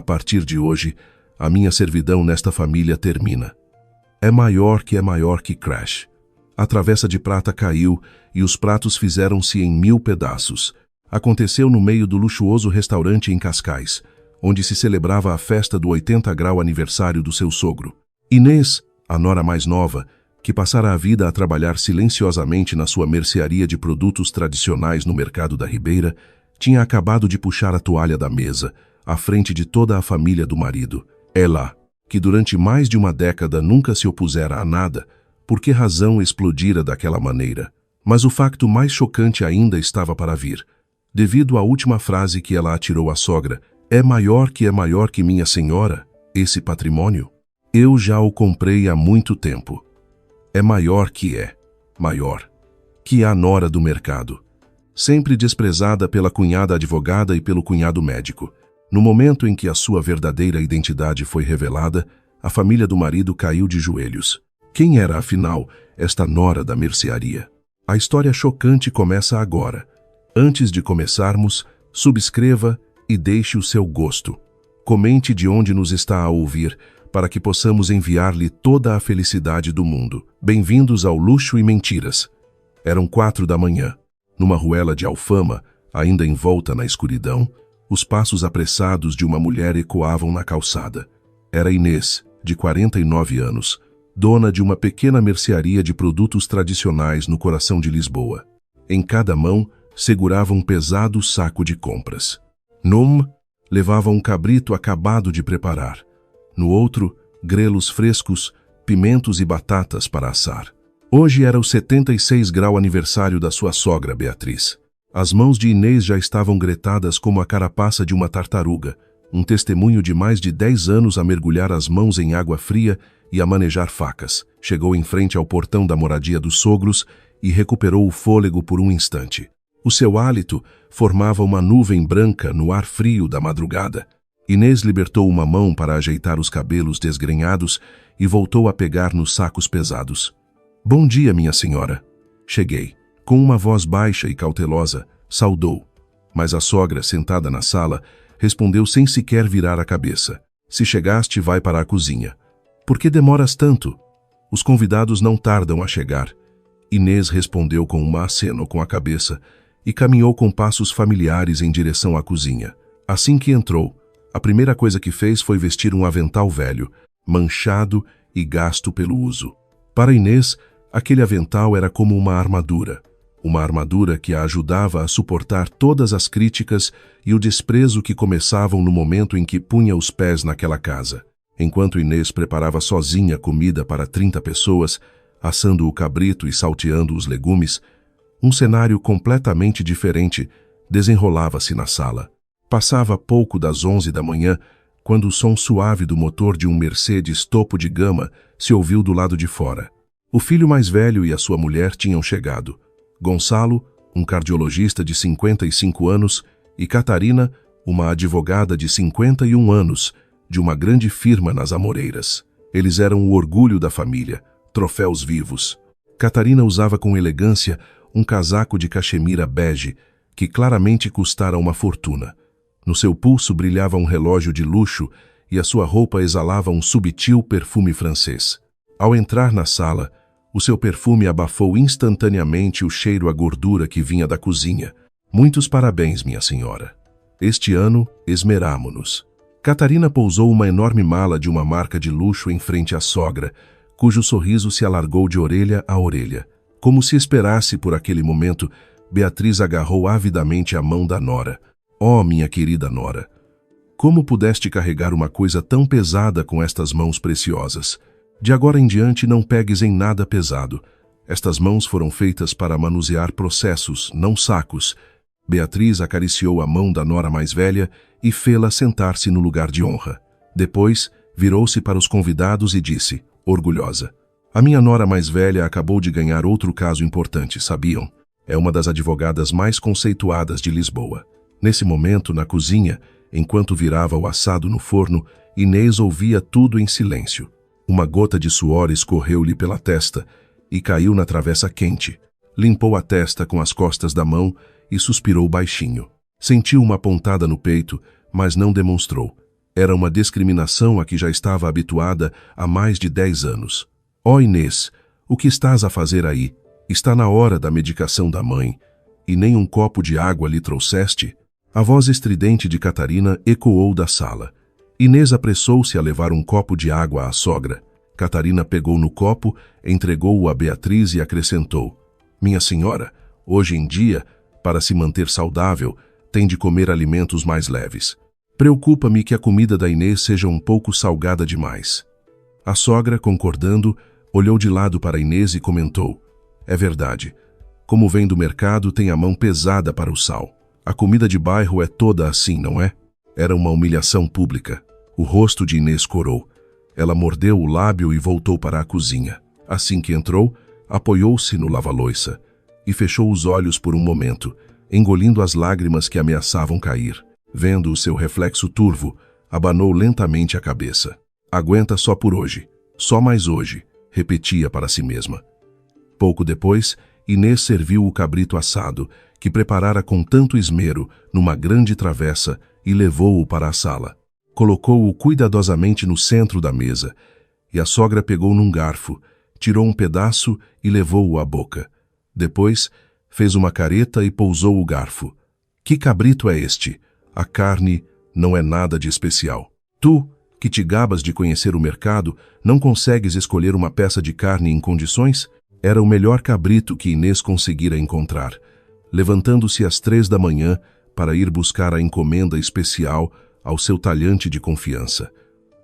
partir de hoje, a minha servidão nesta família termina. É maior que Crash. A travessa de prata caiu e os pratos fizeram-se em 1000 pedaços. Aconteceu no meio do luxuoso restaurante em Cascais, onde se celebrava a festa do 80º aniversário do seu sogro. Inês, a nora mais nova, que passara a vida a trabalhar silenciosamente na sua mercearia de produtos tradicionais no mercado da Ribeira, tinha acabado de puxar a toalha da mesa, à frente de toda a família do marido. Ela, que durante mais de uma década nunca se opusera a nada, por que razão explodira daquela maneira? Mas o facto mais chocante ainda estava para vir, devido à última frase que ela atirou à sogra: é maior que minha senhora, esse patrimônio? Eu já o comprei há muito tempo. É maior que a nora do mercado, sempre desprezada pela cunhada advogada e pelo cunhado médico. No momento em que a sua verdadeira identidade foi revelada, a família do marido caiu de joelhos. Quem era, afinal, esta nora da mercearia? A história chocante começa agora. Antes de começarmos, subscreva e deixe o seu gosto. Comente de onde nos está a ouvir, para que possamos enviar-lhe toda a felicidade do mundo. Bem-vindos ao Luxo e Mentiras. Eram 4 da manhã. Numa ruela de Alfama, ainda envolta na escuridão, os passos apressados de uma mulher ecoavam na calçada. Era Inês, de 49 anos, dona de uma pequena mercearia de produtos tradicionais no coração de Lisboa. Em cada mão, segurava um pesado saco de compras. Num, levava um cabrito acabado de preparar. No outro, grelos frescos, pimentos e batatas para assar. Hoje era o 76º aniversário da sua sogra, Beatriz. As mãos de Inês já estavam gretadas como a carapaça de uma tartaruga, um testemunho de mais de 10 anos a mergulhar as mãos em água fria e a manejar facas. Chegou em frente ao portão da moradia dos sogros e recuperou o fôlego por um instante. O seu hálito formava uma nuvem branca no ar frio da madrugada. Inês libertou uma mão para ajeitar os cabelos desgrenhados e voltou a pegar nos sacos pesados. Bom dia, minha senhora. Cheguei. Com uma voz baixa e cautelosa, saudou. Mas a sogra, sentada na sala, respondeu sem sequer virar a cabeça. Se chegaste, vai para a cozinha. Por que demoras tanto? Os convidados não tardam a chegar. Inês respondeu com um aceno com a cabeça e caminhou com passos familiares em direção à cozinha. Assim que entrou, a primeira coisa que fez foi vestir um avental velho, manchado e gasto pelo uso. Para Inês, aquele avental era como uma armadura que a ajudava a suportar todas as críticas e o desprezo que começavam no momento em que punha os pés naquela casa. Enquanto Inês preparava sozinha comida para 30 pessoas, assando o cabrito e salteando os legumes, um cenário completamente diferente desenrolava-se na sala. Passava pouco das 11 da manhã, quando o som suave do motor de um Mercedes topo de gama se ouviu do lado de fora. O filho mais velho e a sua mulher tinham chegado. Gonçalo, um cardiologista de 55 anos, e Catarina, uma advogada de 51 anos, de uma grande firma nas Amoreiras. Eles eram o orgulho da família, troféus vivos. Catarina usava com elegância um casaco de cachemira bege, que claramente custara uma fortuna. No seu pulso brilhava um relógio de luxo e a sua roupa exalava um subtil perfume francês. Ao entrar na sala, o seu perfume abafou instantaneamente o cheiro à gordura que vinha da cozinha. Muitos parabéns, minha senhora. Este ano, esmeramo-nos. Catarina pousou uma enorme mala de uma marca de luxo em frente à sogra, cujo sorriso se alargou de orelha a orelha. Como se esperasse por aquele momento, Beatriz agarrou avidamente a mão da nora. Oh, minha querida nora, como pudeste carregar uma coisa tão pesada com estas mãos preciosas? De agora em diante não pegues em nada pesado. Estas mãos foram feitas para manusear processos, não sacos. Beatriz acariciou a mão da nora mais velha e fê-la sentar-se no lugar de honra. Depois, virou-se para os convidados e disse, orgulhosa: a minha nora mais velha acabou de ganhar outro caso importante, sabiam? É uma das advogadas mais conceituadas de Lisboa. Nesse momento, na cozinha, enquanto virava o assado no forno, Inês ouvia tudo em silêncio. Uma gota de suor escorreu-lhe pela testa e caiu na travessa quente. Limpou a testa com as costas da mão e suspirou baixinho. Sentiu uma pontada no peito, mas não demonstrou. Era uma discriminação a que já estava habituada há mais de 10 anos. Ó Inês, o que estás a fazer aí? Está na hora da medicação da mãe. E nem um copo de água lhe trouxeste? A voz estridente de Catarina ecoou da sala. Inês apressou-se a levar um copo de água à sogra. Catarina pegou no copo, entregou-o a Beatriz e acrescentou: Minha senhora, hoje em dia, para se manter saudável, tem de comer alimentos mais leves. Preocupa-me que a comida da Inês seja um pouco salgada demais. A sogra, concordando, olhou de lado para Inês e comentou: É verdade. Como vem do mercado, tem a mão pesada para o sal. A comida de bairro é toda assim, não é? Era uma humilhação pública. O rosto de Inês corou. Ela mordeu o lábio e voltou para a cozinha. Assim que entrou, apoiou-se no lava-loiça e fechou os olhos por um momento, engolindo as lágrimas que ameaçavam cair. Vendo o seu reflexo turvo, abanou lentamente a cabeça. Aguenta só por hoje, só mais hoje, repetia para si mesma. Pouco depois, Inês serviu o cabrito assado, que preparara com tanto esmero, numa grande travessa, e levou-o para a sala. Colocou-o cuidadosamente no centro da mesa, e a sogra pegou num garfo, tirou um pedaço e levou-o à boca. Depois, fez uma careta e pousou o garfo. Que cabrito é este? A carne não é nada de especial. Tu, que te gabas de conhecer o mercado, não consegues escolher uma peça de carne em condições? Era o melhor cabrito que Inês conseguira encontrar. Levantando-se às 3 da manhã para ir buscar a encomenda especial ao seu talhante de confiança.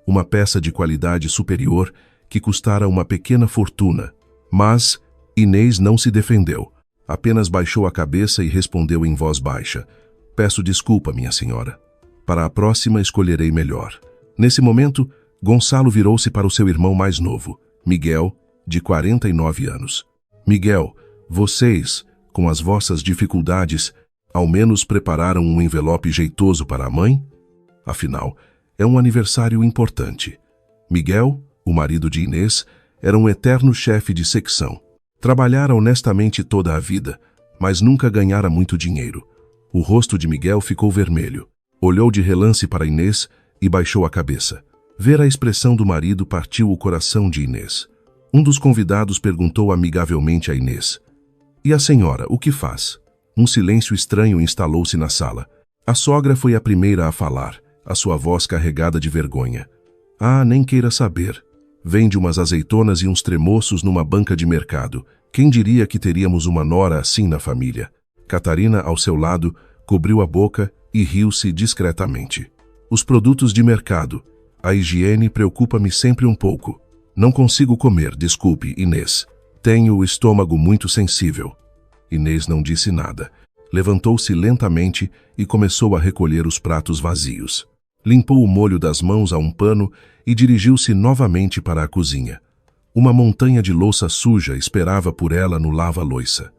Uma peça de qualidade superior que custara uma pequena fortuna. Mas Inês não se defendeu. Apenas baixou a cabeça e respondeu em voz baixa: Peço desculpa, minha senhora. Para a próxima escolherei melhor. Nesse momento, Gonçalo virou-se para o seu irmão mais novo, Miguel, de 49 anos. Miguel, vocês, com as vossas dificuldades, ao menos prepararam um envelope jeitoso para a mãe? Afinal, é um aniversário importante. Miguel, o marido de Inês, era um eterno chefe de secção. Trabalhara honestamente toda a vida, mas nunca ganhara muito dinheiro. O rosto de Miguel ficou vermelho. Olhou de relance para Inês e baixou a cabeça. Ver a expressão do marido partiu o coração de Inês. Um dos convidados perguntou amigavelmente a Inês: E a senhora, o que faz? Um silêncio estranho instalou-se na sala. A sogra foi a primeira a falar, a sua voz carregada de vergonha. Ah, nem queira saber. Vende umas azeitonas e uns tremoços numa banca de mercado. Quem diria que teríamos uma nora assim na família? Catarina, ao seu lado, cobriu a boca e riu-se discretamente. Os produtos de mercado. A higiene preocupa-me sempre um pouco. Não consigo comer, desculpe, Inês. Tenho o estômago muito sensível. Inês não disse nada. Levantou-se lentamente e começou a recolher os pratos vazios. Limpou o molho das mãos a um pano e dirigiu-se novamente para a cozinha. Uma montanha de louça suja esperava por ela no lava-loiça.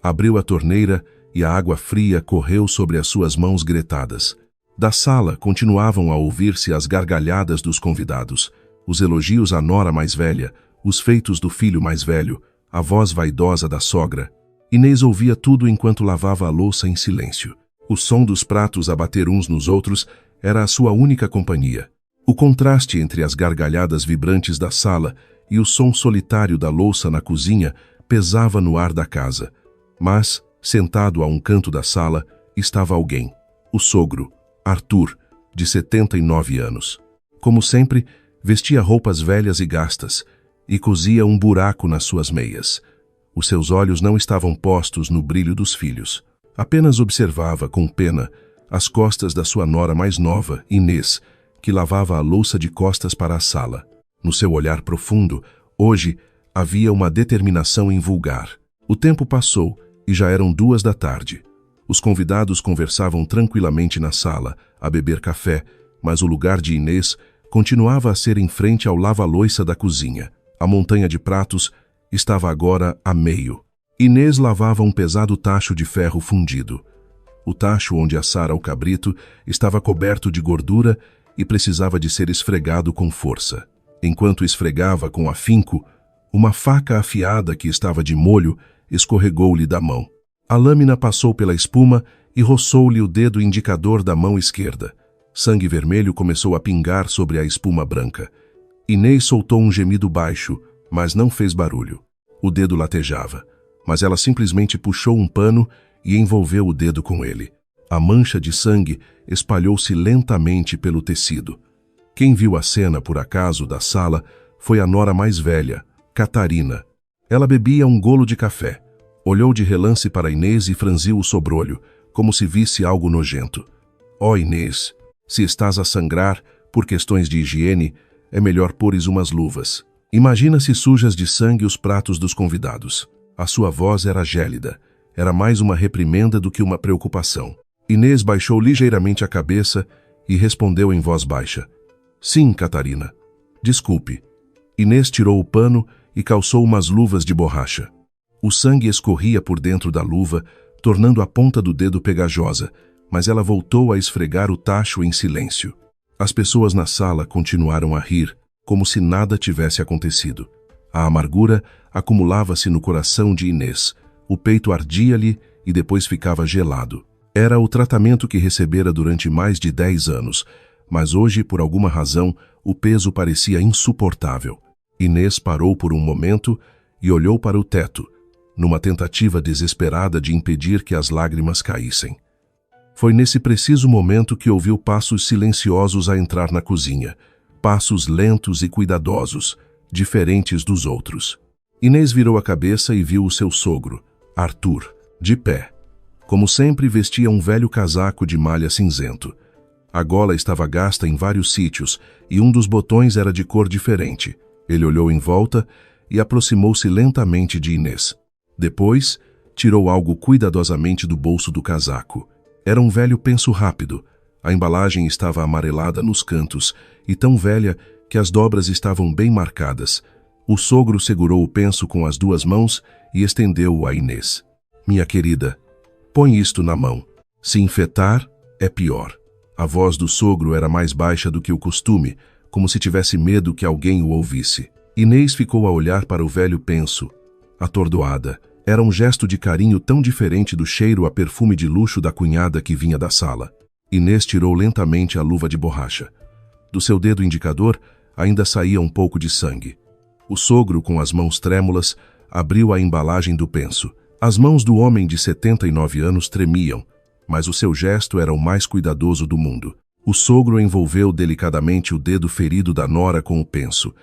Abriu a torneira e a água fria correu sobre as suas mãos gretadas. Da sala continuavam a ouvir-se as gargalhadas dos convidados, os elogios à nora mais velha, os feitos do filho mais velho, a voz vaidosa da sogra. Inês ouvia tudo enquanto lavava a louça em silêncio. O som dos pratos a bater uns nos outros era a sua única companhia. O contraste entre as gargalhadas vibrantes da sala e o som solitário da louça na cozinha pesava no ar da casa. Mas, sentado a um canto da sala, estava alguém. O sogro, Arthur, de 79 anos. Como sempre, vestia roupas velhas e gastas e cosia um buraco nas suas meias. Os seus olhos não estavam postos no brilho dos filhos. Apenas observava, com pena, as costas da sua nora mais nova, Inês, que lavava a louça de costas para a sala. No seu olhar profundo, hoje, havia uma determinação em vulgar. O tempo passou e já eram 2 da tarde. Os convidados conversavam tranquilamente na sala, a beber café, mas o lugar de Inês continuava a ser em frente ao lava-loiça da cozinha. A montanha de pratos estava agora a meio. Inês lavava um pesado tacho de ferro fundido. O tacho onde assara o cabrito estava coberto de gordura e precisava de ser esfregado com força. Enquanto esfregava com afinco, uma faca afiada que estava de molho escorregou-lhe da mão. A lâmina passou pela espuma e roçou-lhe o dedo indicador da mão esquerda. Sangue vermelho começou a pingar sobre a espuma branca. Inês soltou um gemido baixo, mas não fez barulho. O dedo latejava, mas ela simplesmente puxou um pano e envolveu o dedo com ele. A mancha de sangue espalhou-se lentamente pelo tecido. Quem viu a cena, por acaso, da sala foi a nora mais velha, Catarina. Ela bebia um golo de café. Olhou de relance para Inês e franziu o sobrolho, como se visse algo nojento. Ó Inês, se estás a sangrar, por questões de higiene, é melhor pôres umas luvas. Imagina se sujas de sangue os pratos dos convidados. A sua voz era gélida. Era mais uma reprimenda do que uma preocupação. Inês baixou ligeiramente a cabeça e respondeu em voz baixa. Sim, Catarina. Desculpe. Inês tirou o pano e calçou umas luvas de borracha. O sangue escorria por dentro da luva, tornando a ponta do dedo pegajosa, mas ela voltou a esfregar o tacho em silêncio. As pessoas na sala continuaram a rir, como se nada tivesse acontecido. A amargura acumulava-se no coração de Inês. O peito ardia-lhe e depois ficava gelado. Era o tratamento que recebera durante mais de 10 anos, mas hoje, por alguma razão, o peso parecia insuportável. Inês parou por um momento e olhou para o teto, numa tentativa desesperada de impedir que as lágrimas caíssem. Foi nesse preciso momento que ouviu passos silenciosos a entrar na cozinha, passos lentos e cuidadosos, diferentes dos outros. Inês virou a cabeça e viu o seu sogro, Arthur, de pé. Como sempre, vestia um velho casaco de malha cinzento. A gola estava gasta em vários sítios e um dos botões era de cor diferente. Ele olhou em volta e aproximou-se lentamente de Inês. Depois, tirou algo cuidadosamente do bolso do casaco. Era um velho penso rápido. A embalagem estava amarelada nos cantos e tão velha que as dobras estavam bem marcadas. O sogro segurou o penso com as duas mãos e estendeu-o a Inês. Minha querida, põe isto na mão. Se infectar, é pior. A voz do sogro era mais baixa do que o costume, como se tivesse medo que alguém o ouvisse. Inês ficou a olhar para o velho penso, atordoada. Era um gesto de carinho tão diferente do cheiro a perfume de luxo da cunhada que vinha da sala. Inês tirou lentamente a luva de borracha. Do seu dedo indicador ainda saía um pouco de sangue. O sogro, com as mãos trêmulas, abriu a embalagem do penso. As mãos do homem de 79 anos tremiam, mas o seu gesto era o mais cuidadoso do mundo. O sogro envolveu delicadamente o dedo ferido da nora com o penso.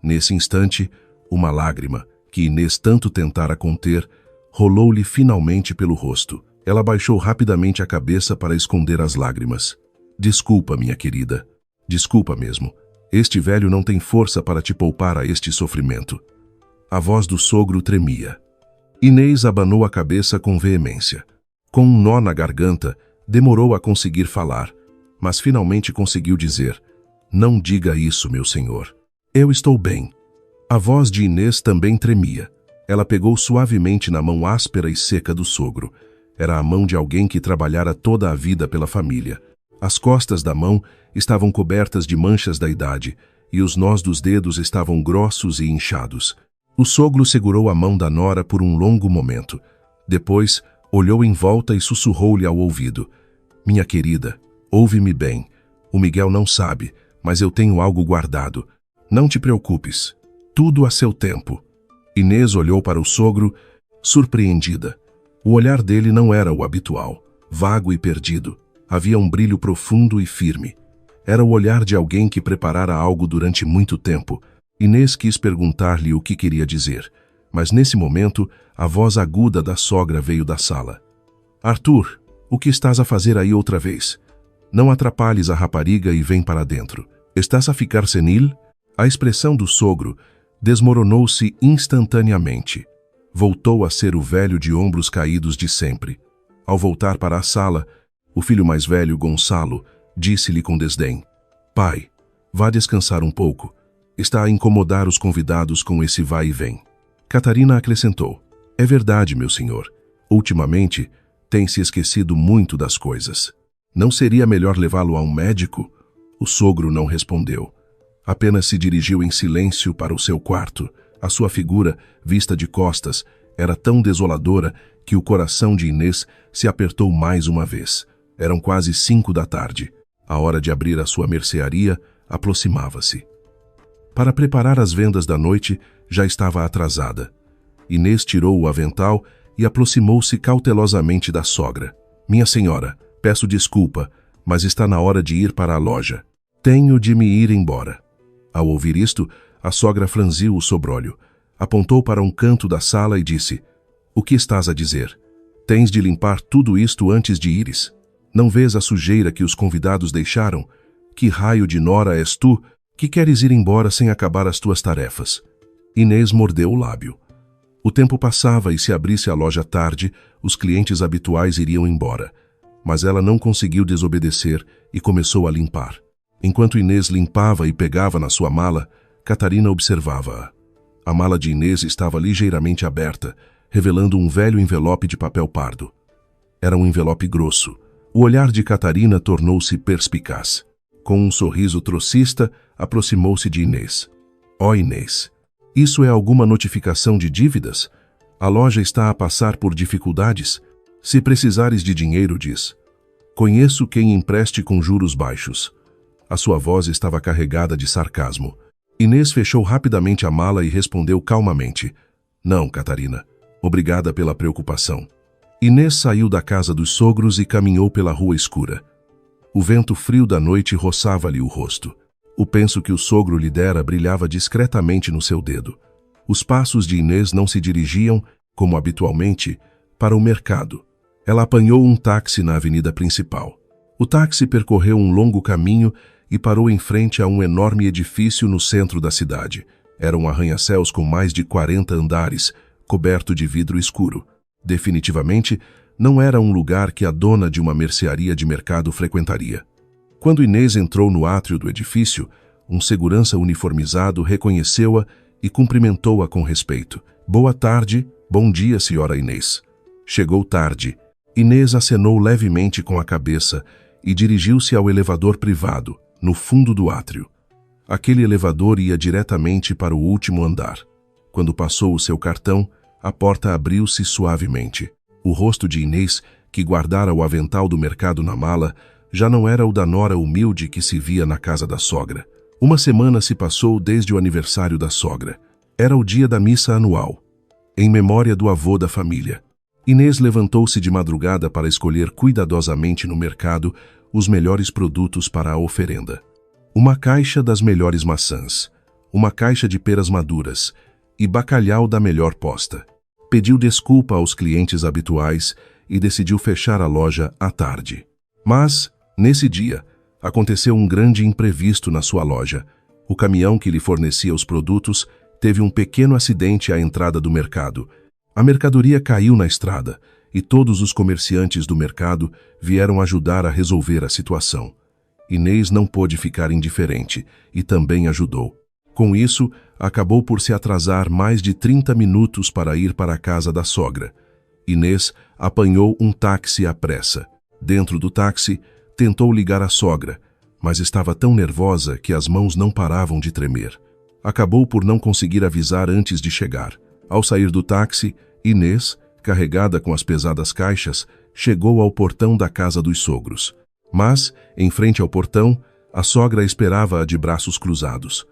Nesse instante, uma lágrima, que Inês tanto tentara conter, rolou-lhe finalmente pelo rosto. Ela baixou rapidamente a cabeça para esconder as lágrimas. Desculpa, minha querida. Desculpa mesmo. Este velho não tem força para te poupar a este sofrimento. A voz do sogro tremia. Inês abanou a cabeça com veemência. Com um nó na garganta, demorou a conseguir falar, mas finalmente conseguiu dizer: Não diga isso, meu senhor. Eu estou bem. A voz de Inês também tremia. Ela pegou suavemente na mão áspera e seca do sogro. Era a mão de alguém que trabalhara toda a vida pela família. As costas da mão estavam cobertas de manchas da idade, e os nós dos dedos estavam grossos e inchados. O sogro segurou a mão da nora por um longo momento. Depois, olhou em volta e sussurrou-lhe ao ouvido: Minha querida, ouve-me bem. O Miguel não sabe, mas eu tenho algo guardado. Não te preocupes. Tudo a seu tempo. Inês olhou para o sogro, surpreendida. O olhar dele não era o habitual, vago e perdido. Havia um brilho profundo e firme. Era o olhar de alguém que preparara algo durante muito tempo. Inês quis perguntar-lhe o que queria dizer, mas nesse momento a voz aguda da sogra veio da sala. Arthur, o que estás a fazer aí outra vez? Não atrapalhes a rapariga e vem para dentro. Estás a ficar senil? A expressão do sogro desmoronou-se instantaneamente. Voltou a ser o velho de ombros caídos de sempre. Ao voltar para a sala, o filho mais velho, Gonçalo, disse-lhe com desdém: Pai, vá descansar um pouco. Está a incomodar os convidados com esse vai e vem. Catarina acrescentou: É verdade, meu senhor. Ultimamente, tem se esquecido muito das coisas. Não seria melhor levá-lo a um médico? O sogro não respondeu. Apenas se dirigiu em silêncio para o seu quarto. A sua figura, vista de costas, era tão desoladora que o coração de Inês se apertou mais uma vez. Eram quase 5 da tarde. A hora de abrir a sua mercearia aproximava-se. Para preparar as vendas da noite, já estava atrasada. Inês tirou o avental e aproximou-se cautelosamente da sogra. Minha senhora, peço desculpa, mas está na hora de ir para a loja. Tenho de me ir embora. Ao ouvir isto, a sogra franziu o sobrolho, apontou para um canto da sala e disse: O que estás a dizer? Tens de limpar tudo isto antes de ires. Não vês a sujeira que os convidados deixaram? Que raio de nora és tu, que queres ir embora sem acabar as tuas tarefas? Inês mordeu o lábio. O tempo passava e se abrisse a loja tarde, os clientes habituais iriam embora. Mas ela não conseguiu desobedecer e começou a limpar. Enquanto Inês limpava e pegava na sua mala, Catarina observava-a. A mala de Inês estava ligeiramente aberta, revelando um velho envelope de papel pardo. Era um envelope grosso. O olhar de Catarina tornou-se perspicaz. Com um sorriso trocista, aproximou-se de Inês. Ó Inês, isso é alguma notificação de dívidas? A loja está a passar por dificuldades? Se precisares de dinheiro, diz. Conheço quem empreste com juros baixos. A sua voz estava carregada de sarcasmo. Inês fechou rapidamente a mala e respondeu calmamente. Não, Catarina. Obrigada pela preocupação. Inês saiu da casa dos sogros e caminhou pela rua escura. O vento frio da noite roçava-lhe o rosto. O penso que o sogro lhe dera brilhava discretamente no seu dedo. Os passos de Inês não se dirigiam, como habitualmente, para o mercado. Ela apanhou um táxi na avenida principal. O táxi percorreu um longo caminho e parou em frente a um enorme edifício no centro da cidade. Era um arranha-céus com mais de 40 andares, coberto de vidro escuro. Definitivamente, não era um lugar que a dona de uma mercearia de mercado frequentaria. Quando Inês entrou no átrio do edifício, um segurança uniformizado reconheceu-a e cumprimentou-a com respeito. Boa tarde, bom dia, senhora Inês. Chegou tarde. Inês acenou levemente com a cabeça e dirigiu-se ao elevador privado, no fundo do átrio. Aquele elevador ia diretamente para o último andar. Quando passou o seu cartão, a porta abriu-se suavemente. O rosto de Inês, que guardara o avental do mercado na mala, já não era o da nora humilde que se via na casa da sogra. Uma semana se passou desde o aniversário da sogra. Era o dia da missa anual, em memória do avô da família. Inês levantou-se de madrugada para escolher cuidadosamente no mercado os melhores produtos para a oferenda. Uma caixa das melhores maçãs, uma caixa de peras maduras e bacalhau da melhor posta. Pediu desculpa aos clientes habituais e decidiu fechar a loja à tarde. Mas, nesse dia, aconteceu um grande imprevisto na sua loja. O caminhão que lhe fornecia os produtos teve um pequeno acidente à entrada do mercado. A mercadoria caiu na estrada e todos os comerciantes do mercado vieram ajudar a resolver a situação. Inês não pôde ficar indiferente e também ajudou. Com isso, acabou por se atrasar mais de 30 minutos para ir para a casa da sogra. Inês apanhou um táxi à pressa. Dentro do táxi, tentou ligar a sogra, mas estava tão nervosa que as mãos não paravam de tremer. Acabou por não conseguir avisar antes de chegar. Ao sair do táxi, Inês, carregada com as pesadas caixas, chegou ao portão da casa dos sogros. Mas, em frente ao portão, a sogra esperava-a de braços cruzados.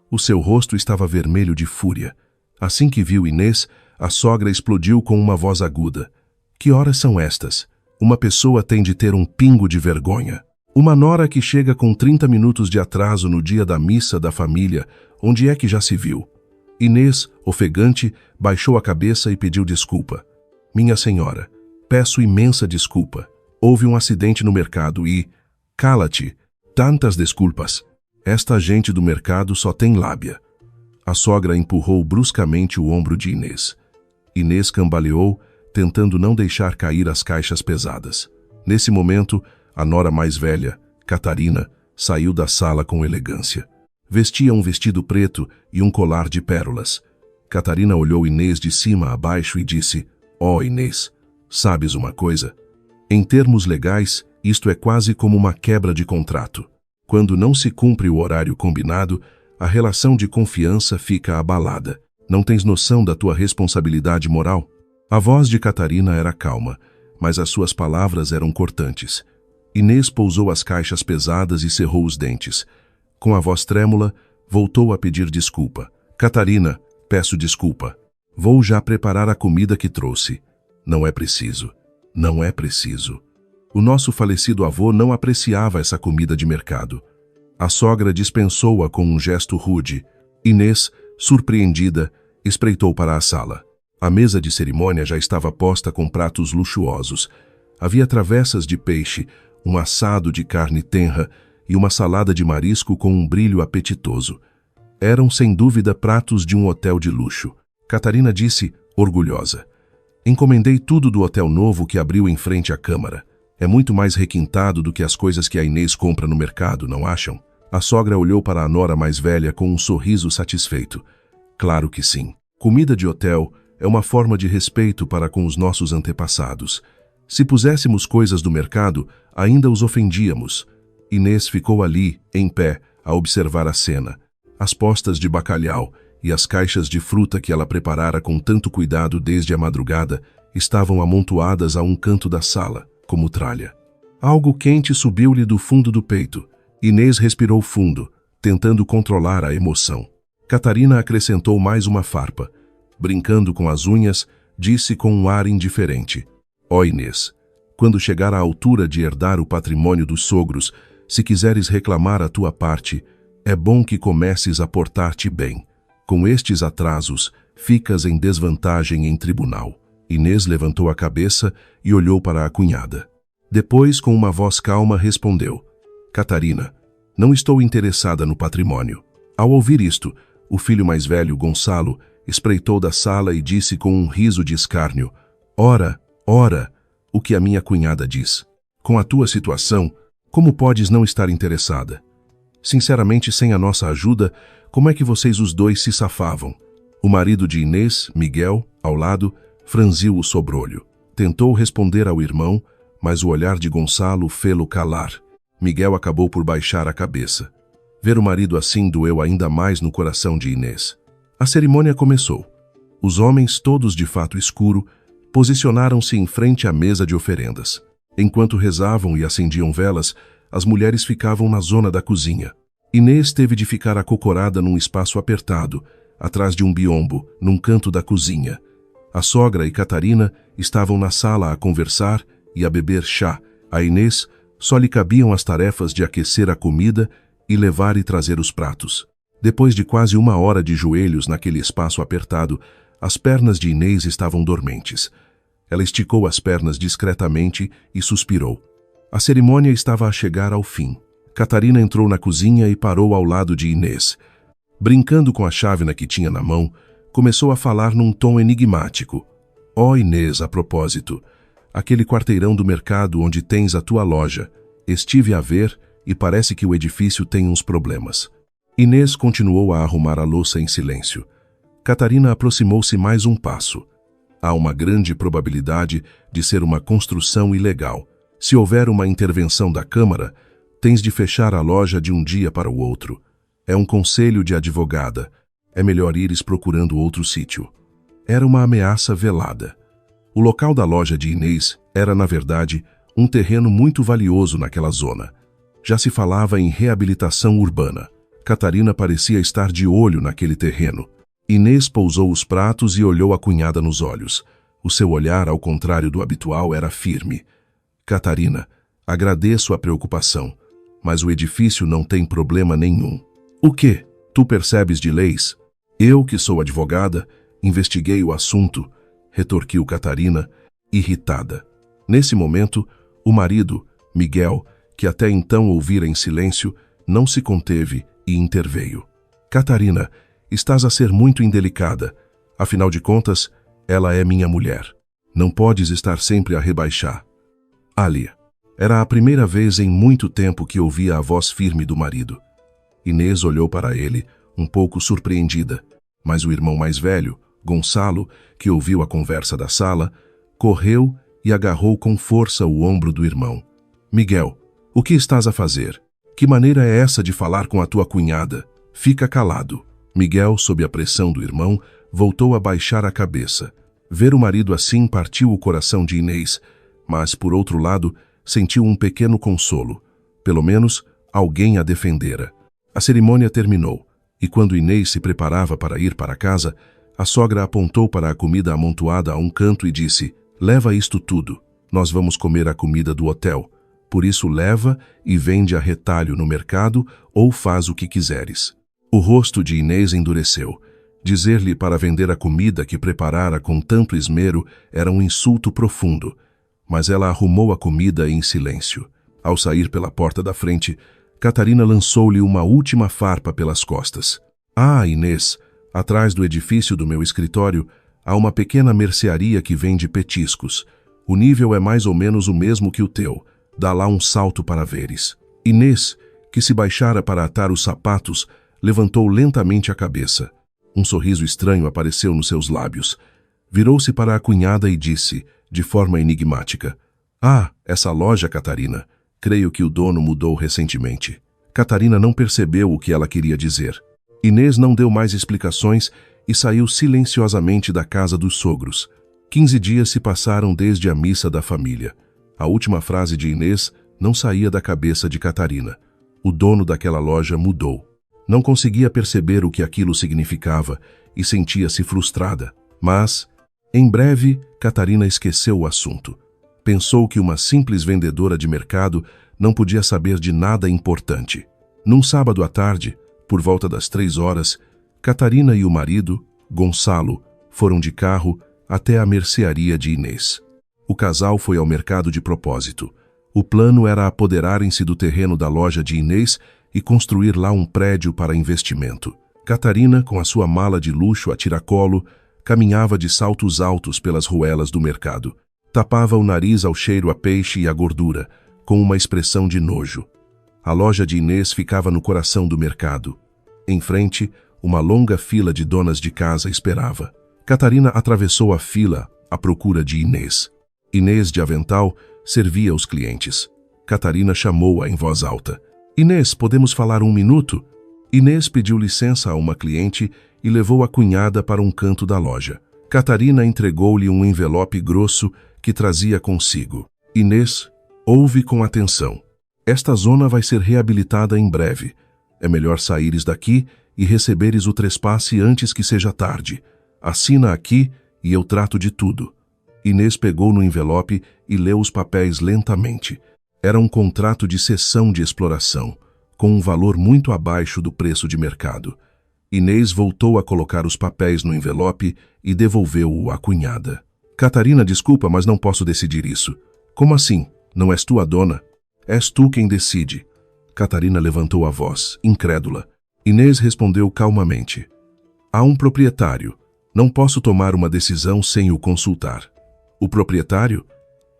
O seu rosto estava vermelho de fúria. Assim que viu Inês, a sogra explodiu com uma voz aguda. Que horas são estas? Uma pessoa tem de ter um pingo de vergonha. Uma nora que chega com 30 minutos de atraso no dia da missa da família, onde é que já se viu? Inês, ofegante, baixou a cabeça e pediu desculpa. Minha senhora, peço imensa desculpa. Houve um acidente no mercado e... Cala-te! Tantas desculpas! Esta gente do mercado só tem lábia. A sogra empurrou bruscamente o ombro de Inês. Inês cambaleou, tentando não deixar cair as caixas pesadas. Nesse momento, a nora mais velha, Catarina, saiu da sala com elegância. Vestia um vestido preto e um colar de pérolas. Catarina olhou Inês de cima a baixo e disse: Ó Inês, sabes uma coisa? Em termos legais, isto é quase como uma quebra de contrato. Quando não se cumpre o horário combinado, a relação de confiança fica abalada. Não tens noção da tua responsabilidade moral? A voz de Catarina era calma, mas as suas palavras eram cortantes. Inês pousou as caixas pesadas e cerrou os dentes. Com a voz trêmula, voltou a pedir desculpa. Catarina, peço desculpa. Vou já preparar a comida que trouxe. Não é preciso. Não é preciso. O nosso falecido avô não apreciava essa comida de mercado. A sogra dispensou-a com um gesto rude. Inês, surpreendida, espreitou para a sala. A mesa de cerimônia já estava posta com pratos luxuosos. Havia travessas de peixe, um assado de carne tenra e uma salada de marisco com um brilho apetitoso. Eram, sem dúvida, pratos de um hotel de luxo. Catarina disse, orgulhosa. Encomendei tudo do hotel novo que abriu em frente à câmara. É muito mais requintado do que as coisas que a Inês compra no mercado, não acham? A sogra olhou para a nora mais velha com um sorriso satisfeito. Claro que sim. Comida de hotel é uma forma de respeito para com os nossos antepassados. Se puséssemos coisas do mercado, ainda os ofendíamos. Inês ficou ali, em pé, a observar a cena. As postas de bacalhau e as caixas de fruta que ela preparara com tanto cuidado desde a madrugada estavam amontoadas a um canto da sala, como tralha. Algo quente subiu-lhe do fundo do peito. Inês respirou fundo, tentando controlar a emoção. Catarina acrescentou mais uma farpa. Brincando com as unhas, disse com um ar indiferente. Ó Inês, quando chegar à altura de herdar o patrimônio dos sogros, se quiseres reclamar a tua parte, é bom que comeces a portar-te bem. Com estes atrasos, ficas em desvantagem em tribunal. Inês levantou a cabeça e olhou para a cunhada. Depois, com uma voz calma, respondeu. Catarina, não estou interessada no patrimônio. Ao ouvir isto, o filho mais velho, Gonçalo, espreitou da sala e disse com um riso de escárnio. Ora, o que a minha cunhada diz. Com a tua situação, como podes não estar interessada? Sinceramente, sem a nossa ajuda, como é que vocês os dois se safavam? O marido de Inês, Miguel, ao lado, franziu o sobrolho. Tentou responder ao irmão, mas o olhar de Gonçalo fê-lo calar. Miguel acabou por baixar a cabeça. Ver o marido assim doeu ainda mais no coração de Inês. A cerimônia começou. Os homens, todos de fato escuro, posicionaram-se em frente à mesa de oferendas. Enquanto rezavam e acendiam velas, as mulheres ficavam na zona da cozinha. Inês teve de ficar acocorada num espaço apertado, atrás de um biombo, num canto da cozinha. A sogra e Catarina estavam na sala a conversar e a beber chá. A Inês só lhe cabiam as tarefas de aquecer a comida e levar e trazer os pratos. Depois de quase 1 hora de joelhos naquele espaço apertado, as pernas de Inês estavam dormentes. Ela esticou as pernas discretamente e suspirou. A cerimônia estava a chegar ao fim. Catarina entrou na cozinha e parou ao lado de Inês. Brincando com a chávena que tinha na mão, começou a falar num tom enigmático. Ó Inês, a propósito, aquele quarteirão do mercado onde tens a tua loja. Estive a ver e parece que o edifício tem uns problemas. Inês continuou a arrumar a louça em silêncio. Catarina aproximou-se mais um passo. Há uma grande probabilidade de ser uma construção ilegal. Se houver uma intervenção da Câmara, tens de fechar a loja de um dia para o outro. É um conselho de advogada. É melhor ires procurando outro sítio. Era uma ameaça velada. O local da loja de Inês era, na verdade, um terreno muito valioso naquela zona. Já se falava em reabilitação urbana. Catarina parecia estar de olho naquele terreno. Inês pousou os pratos e olhou a cunhada nos olhos. O seu olhar, ao contrário do habitual, era firme. Catarina, agradeço a preocupação, mas o edifício não tem problema nenhum. O quê? Tu percebes de leis? Eu, que sou advogada, investiguei o assunto, retorquiu Catarina, irritada. Nesse momento, o marido, Miguel, que até então ouvira em silêncio, não se conteve e interveio. Catarina, estás a ser muito indelicada. Afinal de contas, ela é minha mulher. Não podes estar sempre a rebaixar. Alia. Era a primeira vez em muito tempo que ouvia a voz firme do marido. Inês olhou para ele, um pouco surpreendida, mas o irmão mais velho, Gonçalo, que ouviu a conversa da sala, correu e agarrou com força o ombro do irmão. Miguel, o que estás a fazer? Que maneira é essa de falar com a tua cunhada? Fica calado. Miguel, sob a pressão do irmão, voltou a baixar a cabeça. Ver o marido assim partiu o coração de Inês, mas, por outro lado, sentiu um pequeno consolo. Pelo menos, alguém a defendera. A cerimônia terminou, e quando Inês se preparava para ir para casa, a sogra apontou para a comida amontoada a um canto e disse: "Leva isto tudo. Nós vamos comer a comida do hotel. Por isso leva e vende a retalho no mercado ou faz o que quiseres." O rosto de Inês endureceu. Dizer-lhe para vender a comida que preparara com tanto esmero era um insulto profundo, mas ela arrumou a comida em silêncio. Ao sair pela porta da frente, Catarina lançou-lhe uma última farpa pelas costas. "Ah, Inês, atrás do edifício do meu escritório há uma pequena mercearia que vende petiscos. O nível é mais ou menos o mesmo que o teu. Dá lá um salto para veres." Inês, que se baixara para atar os sapatos, levantou lentamente a cabeça. Um sorriso estranho apareceu nos seus lábios. Virou-se para a cunhada e disse, de forma enigmática: "Ah, essa loja, Catarina. Creio que o dono mudou recentemente." Catarina não percebeu o que ela queria dizer. Inês não deu mais explicações e saiu silenciosamente da casa dos sogros. 15 dias se passaram desde a missa da família. A última frase de Inês não saía da cabeça de Catarina. O dono daquela loja mudou. Não conseguia perceber o que aquilo significava e sentia-se frustrada. Mas, em breve, Catarina esqueceu o assunto. Pensou que uma simples vendedora de mercado não podia saber de nada importante. Num sábado à tarde, por volta das 3 horas, Catarina e o marido, Gonçalo, foram de carro até a mercearia de Inês. O casal foi ao mercado de propósito. O plano era apoderarem-se do terreno da loja de Inês e construir lá um prédio para investimento. Catarina, com a sua mala de luxo a tiracolo, caminhava de saltos altos pelas ruelas do mercado. Tapava o nariz ao cheiro a peixe e à gordura, com uma expressão de nojo. A loja de Inês ficava no coração do mercado. Em frente, uma longa fila de donas de casa esperava. Catarina atravessou a fila à procura de Inês. Inês, de avental, servia os clientes. Catarina chamou-a em voz alta. "Inês, podemos falar 1 minuto?" Inês pediu licença a uma cliente e levou a cunhada para um canto da loja. Catarina entregou-lhe um envelope grosso que trazia consigo. "Inês, ouve com atenção. Esta zona vai ser reabilitada em breve. É melhor saíres daqui e receberes o trespasse antes que seja tarde. Assina aqui e eu trato de tudo." Inês pegou no envelope e leu os papéis lentamente. Era um contrato de cessão de exploração, com um valor muito abaixo do preço de mercado. Inês voltou a colocar os papéis no envelope e devolveu-o à cunhada. "Catarina, desculpa, mas não posso decidir isso." "Como assim? Não és tu a dona?" "És tu quem decide." Catarina levantou a voz, incrédula. Inês respondeu calmamente: "Há um proprietário. Não posso tomar uma decisão sem o consultar." "O proprietário?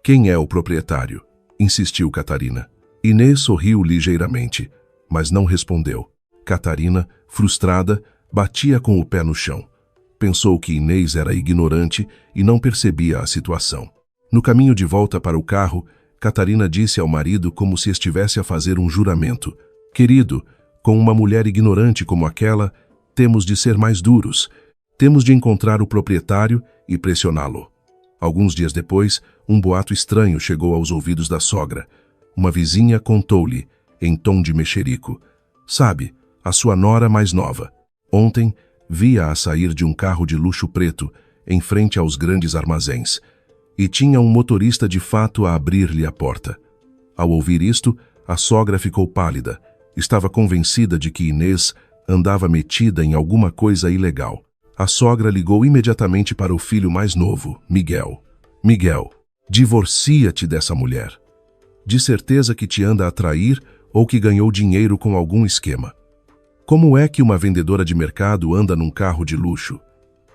Quem é o proprietário?" insistiu Catarina. Inês sorriu ligeiramente, mas não respondeu. Catarina, frustrada, batia com o pé no chão. Pensou que Inês era ignorante e não percebia a situação. No caminho de volta para o carro, Catarina disse ao marido como se estivesse a fazer um juramento: "Querido, com uma mulher ignorante como aquela, temos de ser mais duros. Temos de encontrar o proprietário e pressioná-lo." Alguns dias depois, um boato estranho chegou aos ouvidos da sogra. Uma vizinha contou-lhe, em tom de mexerico: "Sabe, a sua nora mais nova. Ontem, via-a sair de um carro de luxo preto, em frente aos grandes armazéns. E tinha um motorista de fato a abrir-lhe a porta." Ao ouvir isto, a sogra ficou pálida. Estava convencida de que Inês andava metida em alguma coisa ilegal. A sogra ligou imediatamente para o filho mais novo, Miguel. "Miguel, divorcia-te dessa mulher. De certeza que te anda a trair ou que ganhou dinheiro com algum esquema. Como é que uma vendedora de mercado anda num carro de luxo?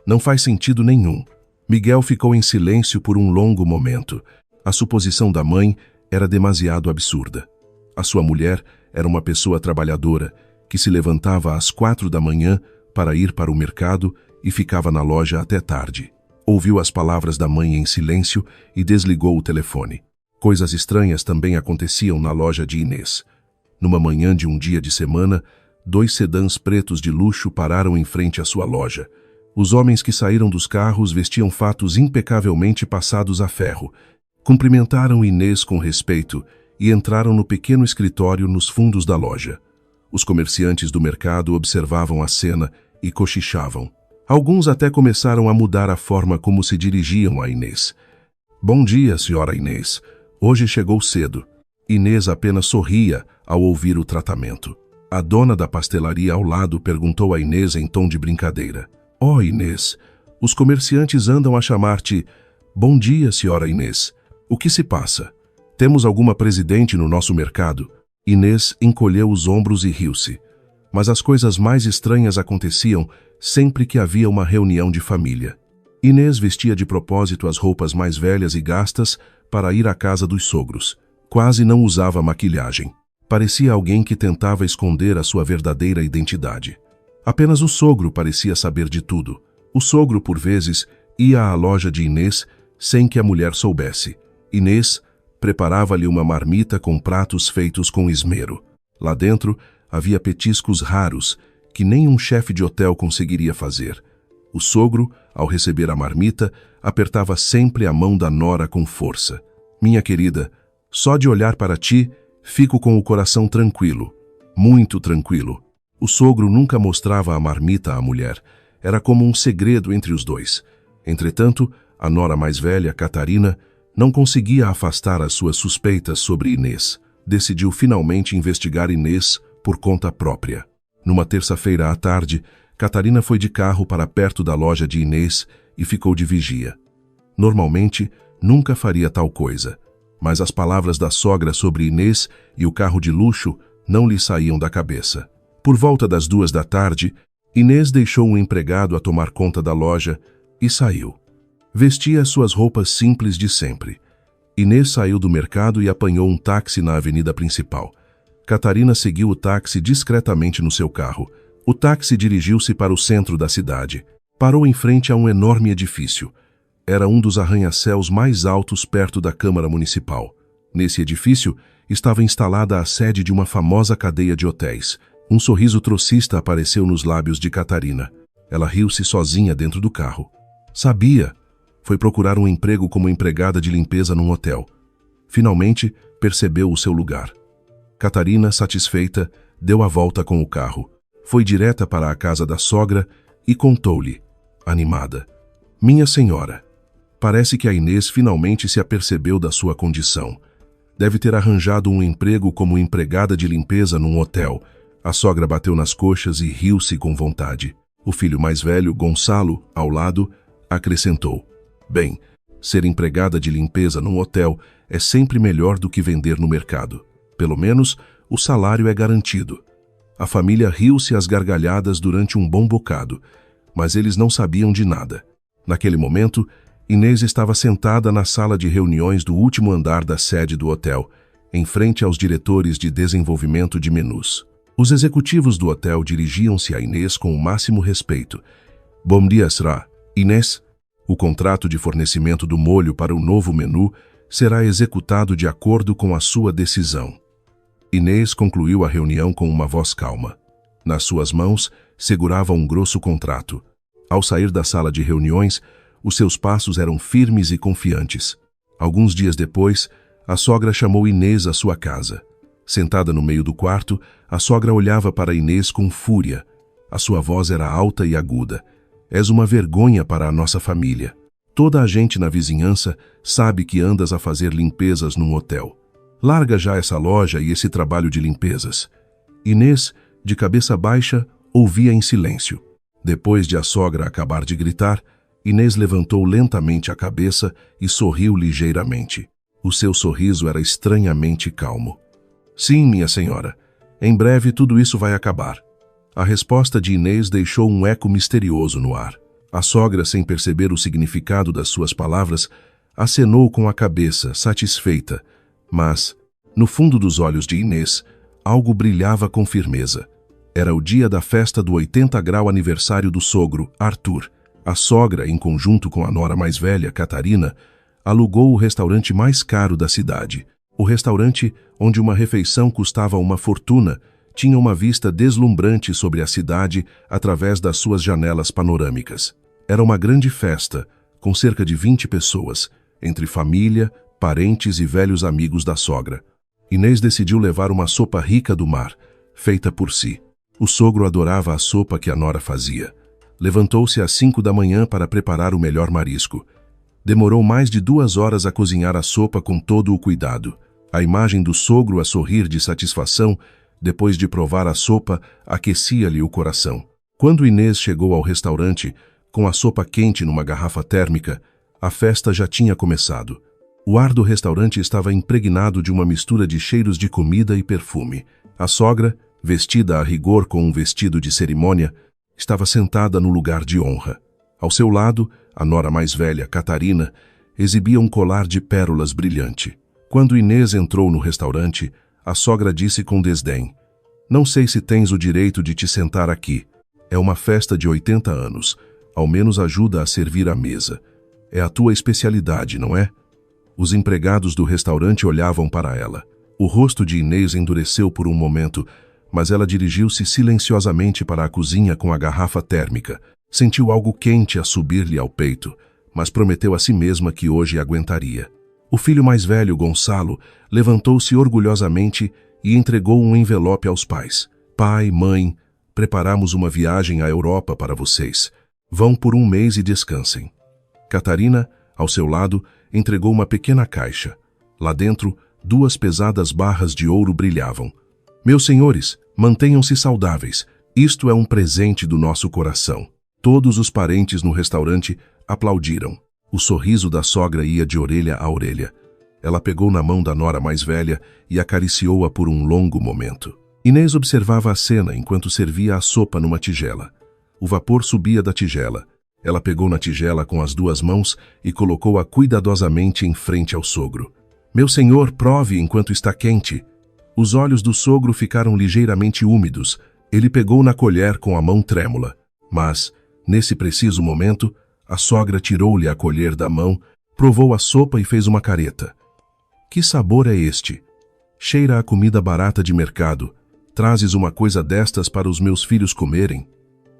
Não faz sentido nenhum." Miguel ficou em silêncio por um longo momento. A suposição da mãe era demasiado absurda. A sua mulher era uma pessoa trabalhadora que se levantava às 4 da manhã para ir para o mercado e ficava na loja até tarde. Ouviu as palavras da mãe em silêncio e desligou o telefone. Coisas estranhas também aconteciam na loja de Inês. Numa manhã de um dia de semana, 2 sedãs pretos de luxo pararam em frente à sua loja. Os homens que saíram dos carros vestiam fatos impecavelmente passados a ferro. Cumprimentaram Inês com respeito e entraram no pequeno escritório nos fundos da loja. Os comerciantes do mercado observavam a cena e cochichavam. Alguns até começaram a mudar a forma como se dirigiam a Inês. Bom dia, senhora Inês. Hoje chegou cedo. Inês apenas sorria ao ouvir o tratamento. A dona da pastelaria ao lado perguntou a Inês em tom de brincadeira. Oh, Inês, os comerciantes andam a chamar-te... Bom dia, senhora Inês. O que se passa? Temos alguma presidente no nosso mercado? Inês encolheu os ombros e riu-se. Mas as coisas mais estranhas aconteciam sempre que havia uma reunião de família. Inês vestia de propósito as roupas mais velhas e gastas para ir à casa dos sogros. Quase não usava maquilhagem. Parecia alguém que tentava esconder a sua verdadeira identidade. Apenas o sogro parecia saber de tudo. O sogro, por vezes, ia à loja de Inês sem que a mulher soubesse. Inês preparava-lhe uma marmita com pratos feitos com esmero. Lá dentro havia petiscos raros que nem um chefe de hotel conseguiria fazer. O sogro, ao receber a marmita, apertava sempre a mão da nora com força. Minha querida, só de olhar para ti, fico com o coração tranquilo, muito tranquilo. O sogro nunca mostrava a marmita à mulher. Era como um segredo entre os dois. Entretanto, a nora mais velha, Catarina, não conseguia afastar as suas suspeitas sobre Inês. Decidiu finalmente investigar Inês por conta própria. Numa terça-feira à tarde, Catarina foi de carro para perto da loja de Inês e ficou de vigia. Normalmente, nunca faria tal coisa, mas as palavras da sogra sobre Inês e o carro de luxo não lhe saíam da cabeça. Por volta das 14h, Inês deixou um empregado a tomar conta da loja e saiu. Vestia as suas roupas simples de sempre. Inês saiu do mercado e apanhou um táxi na avenida principal. Catarina seguiu o táxi discretamente no seu carro. O táxi dirigiu-se para o centro da cidade. Parou em frente a um enorme edifício. Era um dos arranha-céus mais altos perto da Câmara Municipal. Nesse edifício estava instalada a sede de uma famosa cadeia de hotéis. Um sorriso trocista apareceu nos lábios de Catarina. Ela riu-se sozinha dentro do carro. Sabia! Foi procurar um emprego como empregada de limpeza num hotel. Finalmente, percebeu o seu lugar. Catarina, satisfeita, deu a volta com o carro. Foi direta para a casa da sogra e contou-lhe, animada. Minha senhora, parece que a Inês finalmente se apercebeu da sua condição. Deve ter arranjado um emprego como empregada de limpeza num hotel. A sogra bateu nas coxas e riu-se com vontade. O filho mais velho, Gonçalo, ao lado, acrescentou. Bem, ser empregada de limpeza num hotel é sempre melhor do que vender no mercado. Pelo menos, o salário é garantido. A família riu-se às gargalhadas durante um bom bocado, mas eles não sabiam de nada. Naquele momento, Inês estava sentada na sala de reuniões do último andar da sede do hotel, em frente aos diretores de desenvolvimento de menus. Os executivos do hotel dirigiam-se a Inês com o máximo respeito. Bom dia, Sra. Inês. O contrato de fornecimento do molho para o novo menu será executado de acordo com a sua decisão. Inês concluiu a reunião com uma voz calma. Nas suas mãos, segurava um grosso contrato. Ao sair da sala de reuniões, os seus passos eram firmes e confiantes. Alguns dias depois, a sogra chamou Inês à sua casa. Sentada no meio do quarto, a sogra olhava para Inês com fúria. A sua voz era alta e aguda. És uma vergonha para a nossa família. Toda a gente na vizinhança sabe que andas a fazer limpezas num hotel. Larga já essa loja e esse trabalho de limpezas. Inês, de cabeça baixa, ouvia em silêncio. Depois de a sogra acabar de gritar, Inês levantou lentamente a cabeça e sorriu ligeiramente. O seu sorriso era estranhamente calmo. Sim, minha senhora. Em breve tudo isso vai acabar. A resposta de Inês deixou um eco misterioso no ar. A sogra, sem perceber o significado das suas palavras, acenou com a cabeça, satisfeita. Mas, no fundo dos olhos de Inês, algo brilhava com firmeza. Era o dia da festa do 80º aniversário do sogro, Arthur. A sogra, em conjunto com a nora mais velha, Catarina, alugou o restaurante mais caro da cidade. O restaurante, onde uma refeição custava uma fortuna, tinha uma vista deslumbrante sobre a cidade através das suas janelas panorâmicas. Era uma grande festa, com cerca de 20 pessoas, entre família, parentes e velhos amigos da sogra. Inês decidiu levar uma sopa rica do mar, feita por si. O sogro adorava a sopa que a nora fazia. Levantou-se às 5 da manhã para preparar o melhor marisco. Demorou mais de 2 horas a cozinhar a sopa com todo o cuidado. A imagem do sogro a sorrir de satisfação, depois de provar a sopa, aquecia-lhe o coração. Quando Inês chegou ao restaurante, com a sopa quente numa garrafa térmica, a festa já tinha começado. O ar do restaurante estava impregnado de uma mistura de cheiros de comida e perfume. A sogra, vestida a rigor com um vestido de cerimônia, estava sentada no lugar de honra. Ao seu lado, a nora mais velha, Catarina, exibia um colar de pérolas brilhante. Quando Inês entrou no restaurante, a sogra disse com desdém: "Não sei se tens o direito de te sentar aqui. É uma festa de 80 anos. Ao menos ajuda a servir a mesa. É a tua especialidade, não é?" Os empregados do restaurante olhavam para ela. O rosto de Inês endureceu por um momento, mas ela dirigiu-se silenciosamente para a cozinha com a garrafa térmica. Sentiu algo quente a subir-lhe ao peito, mas prometeu a si mesma que hoje aguentaria. O filho mais velho, Gonçalo, levantou-se orgulhosamente e entregou um envelope aos pais. "Pai, mãe, preparamos uma viagem à Europa para vocês. Vão por 1 mês e descansem." Catarina, ao seu lado, entregou uma pequena caixa. Lá dentro, 2 pesadas barras de ouro brilhavam. "Meus senhores, mantenham-se saudáveis. Isto é um presente do nosso coração." Todos os parentes no restaurante aplaudiram. O sorriso da sogra ia de orelha a orelha. Ela pegou na mão da nora mais velha e acariciou-a por um longo momento. Inês observava a cena enquanto servia a sopa numa tigela. O vapor subia da tigela. Ela pegou na tigela com as 2 mãos e colocou-a cuidadosamente em frente ao sogro. "Meu senhor, prove enquanto está quente." Os olhos do sogro ficaram ligeiramente úmidos. Ele pegou na colher com a mão trêmula. Mas, nesse preciso momento, a sogra tirou-lhe a colher da mão, provou a sopa e fez uma careta. "Que sabor é este? Cheira a comida barata de mercado. Trazes uma coisa destas para os meus filhos comerem?"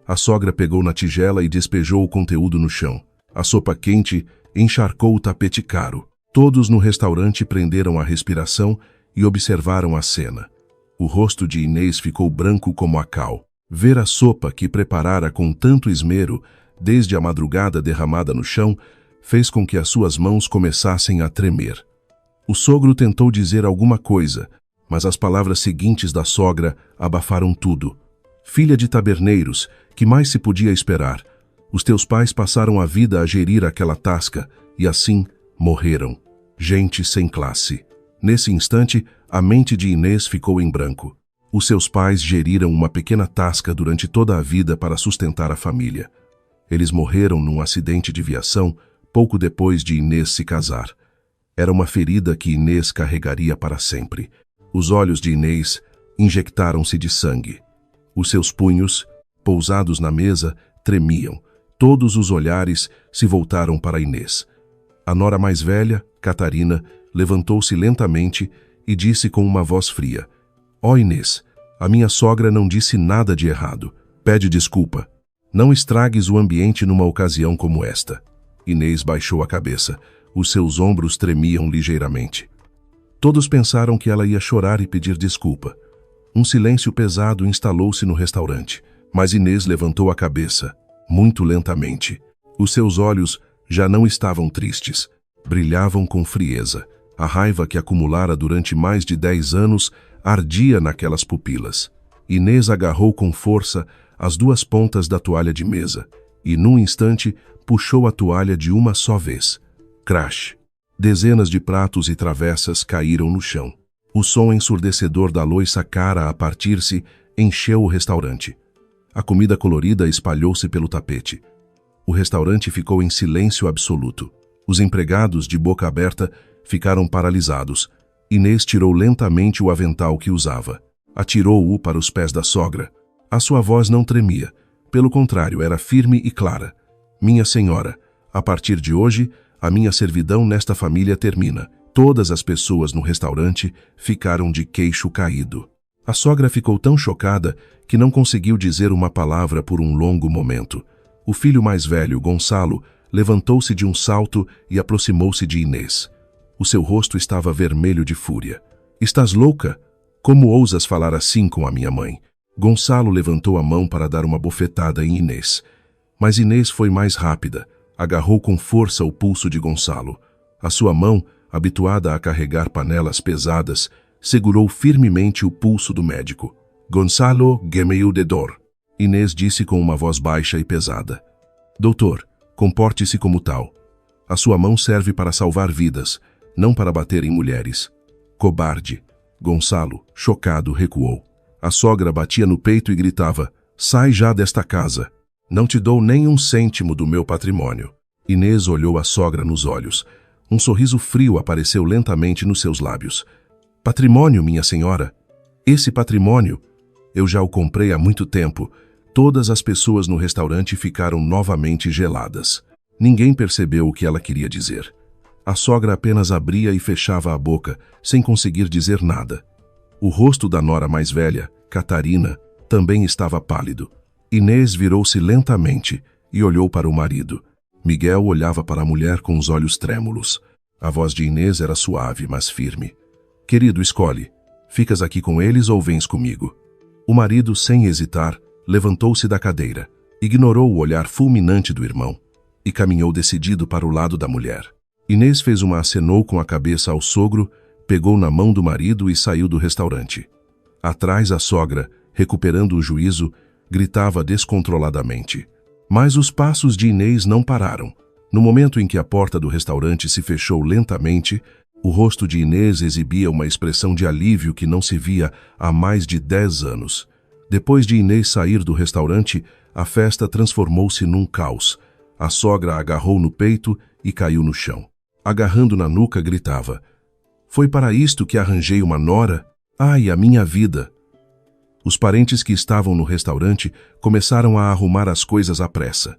A sogra pegou na tigela e despejou o conteúdo no chão. A sopa quente encharcou o tapete caro. Todos no restaurante prenderam a respiração e observaram a cena. O rosto de Inês ficou branco como a cal. Ver a sopa que preparara com tanto esmero, desde a madrugada derramada no chão, fez com que as suas mãos começassem a tremer. O sogro tentou dizer alguma coisa, mas as palavras seguintes da sogra abafaram tudo. "Filha de taberneiros, que mais se podia esperar? Os teus pais passaram a vida a gerir aquela tasca e assim morreram. Gente sem classe." Nesse instante, a mente de Inês ficou em branco. Os seus pais geriram uma pequena tasca durante toda a vida para sustentar a família. Eles morreram num acidente de viação pouco depois de Inês se casar. Era uma ferida que Inês carregaria para sempre. Os olhos de Inês injectaram-se de sangue. Os seus punhos, pousados na mesa, tremiam. Todos os olhares se voltaram para Inês. A nora mais velha, Catarina, levantou-se lentamente e disse com uma voz fria: "Ó Inês, a minha sogra não disse nada de errado. Pede desculpa. Não estragues o ambiente numa ocasião como esta." Inês baixou a cabeça. Os seus ombros tremiam ligeiramente. Todos pensaram que ela ia chorar e pedir desculpa. Um silêncio pesado instalou-se no restaurante, mas Inês levantou a cabeça, muito lentamente. Os seus olhos já não estavam tristes, brilhavam com frieza. A raiva que acumulara durante mais de 10 anos ardia naquelas pupilas. Inês agarrou com força as 2 pontas da toalha de mesa e, num instante, puxou a toalha de uma só vez. Crash! Dezenas de pratos e travessas caíram no chão. O som ensurdecedor da louça cara a partir-se encheu o restaurante. A comida colorida espalhou-se pelo tapete. O restaurante ficou em silêncio absoluto. Os empregados, de boca aberta, ficaram paralisados. Inês tirou lentamente o avental que usava. Atirou-o para os pés da sogra. A sua voz não tremia. Pelo contrário, era firme e clara. "Minha senhora, a partir de hoje, a minha servidão nesta família termina." Todas as pessoas no restaurante ficaram de queixo caído. A sogra ficou tão chocada que não conseguiu dizer uma palavra por um longo momento. O filho mais velho, Gonçalo, levantou-se de um salto e aproximou-se de Inês. O seu rosto estava vermelho de fúria. Estás louca? Como ousas falar assim com a minha mãe? Gonçalo levantou a mão para dar uma bofetada em Inês. Mas Inês foi mais rápida. Agarrou com força o pulso de Gonçalo. A sua mão, habituada a carregar panelas pesadas, segurou firmemente o pulso do médico. Gonçalo gemeu de dor. Inês disse com uma voz baixa e pesada. Doutor, comporte-se como tal. A sua mão serve para salvar vidas, não para bater em mulheres. Cobarde. Gonçalo, chocado, recuou. A sogra batia no peito e gritava, sai já desta casa. Não te dou nem um cêntimo do meu patrimônio. Inês olhou a sogra nos olhos. Um sorriso frio apareceu lentamente nos seus lábios. Patrimônio, minha senhora? Esse patrimônio? Eu já o comprei há muito tempo. Todas as pessoas no restaurante ficaram novamente geladas. Ninguém percebeu o que ela queria dizer. A sogra apenas abria e fechava a boca, sem conseguir dizer nada. O rosto da nora mais velha, Catarina, também estava pálido. Inês virou-se lentamente e olhou para o marido. Miguel olhava para a mulher com os olhos trêmulos. A voz de Inês era suave, mas firme. Querido, escolhe. Ficas aqui com eles ou vens comigo? O marido, sem hesitar, levantou-se da cadeira, ignorou o olhar fulminante do irmão e caminhou decidido para o lado da mulher. Inês fez uma acenou com a cabeça ao sogro, pegou na mão do marido e saiu do restaurante. Atrás, a sogra, recuperando o juízo, gritava descontroladamente. Mas os passos de Inês não pararam. No momento em que a porta do restaurante se fechou lentamente, o rosto de Inês exibia uma expressão de alívio que não se via há mais de 10 anos. Depois de Inês sair do restaurante, a festa transformou-se num caos. A sogra a agarrou no peito e caiu no chão. Agarrando na nuca, gritava, foi para isto que arranjei uma nora? Ai, a minha vida! Os parentes que estavam no restaurante começaram a arrumar as coisas à pressa.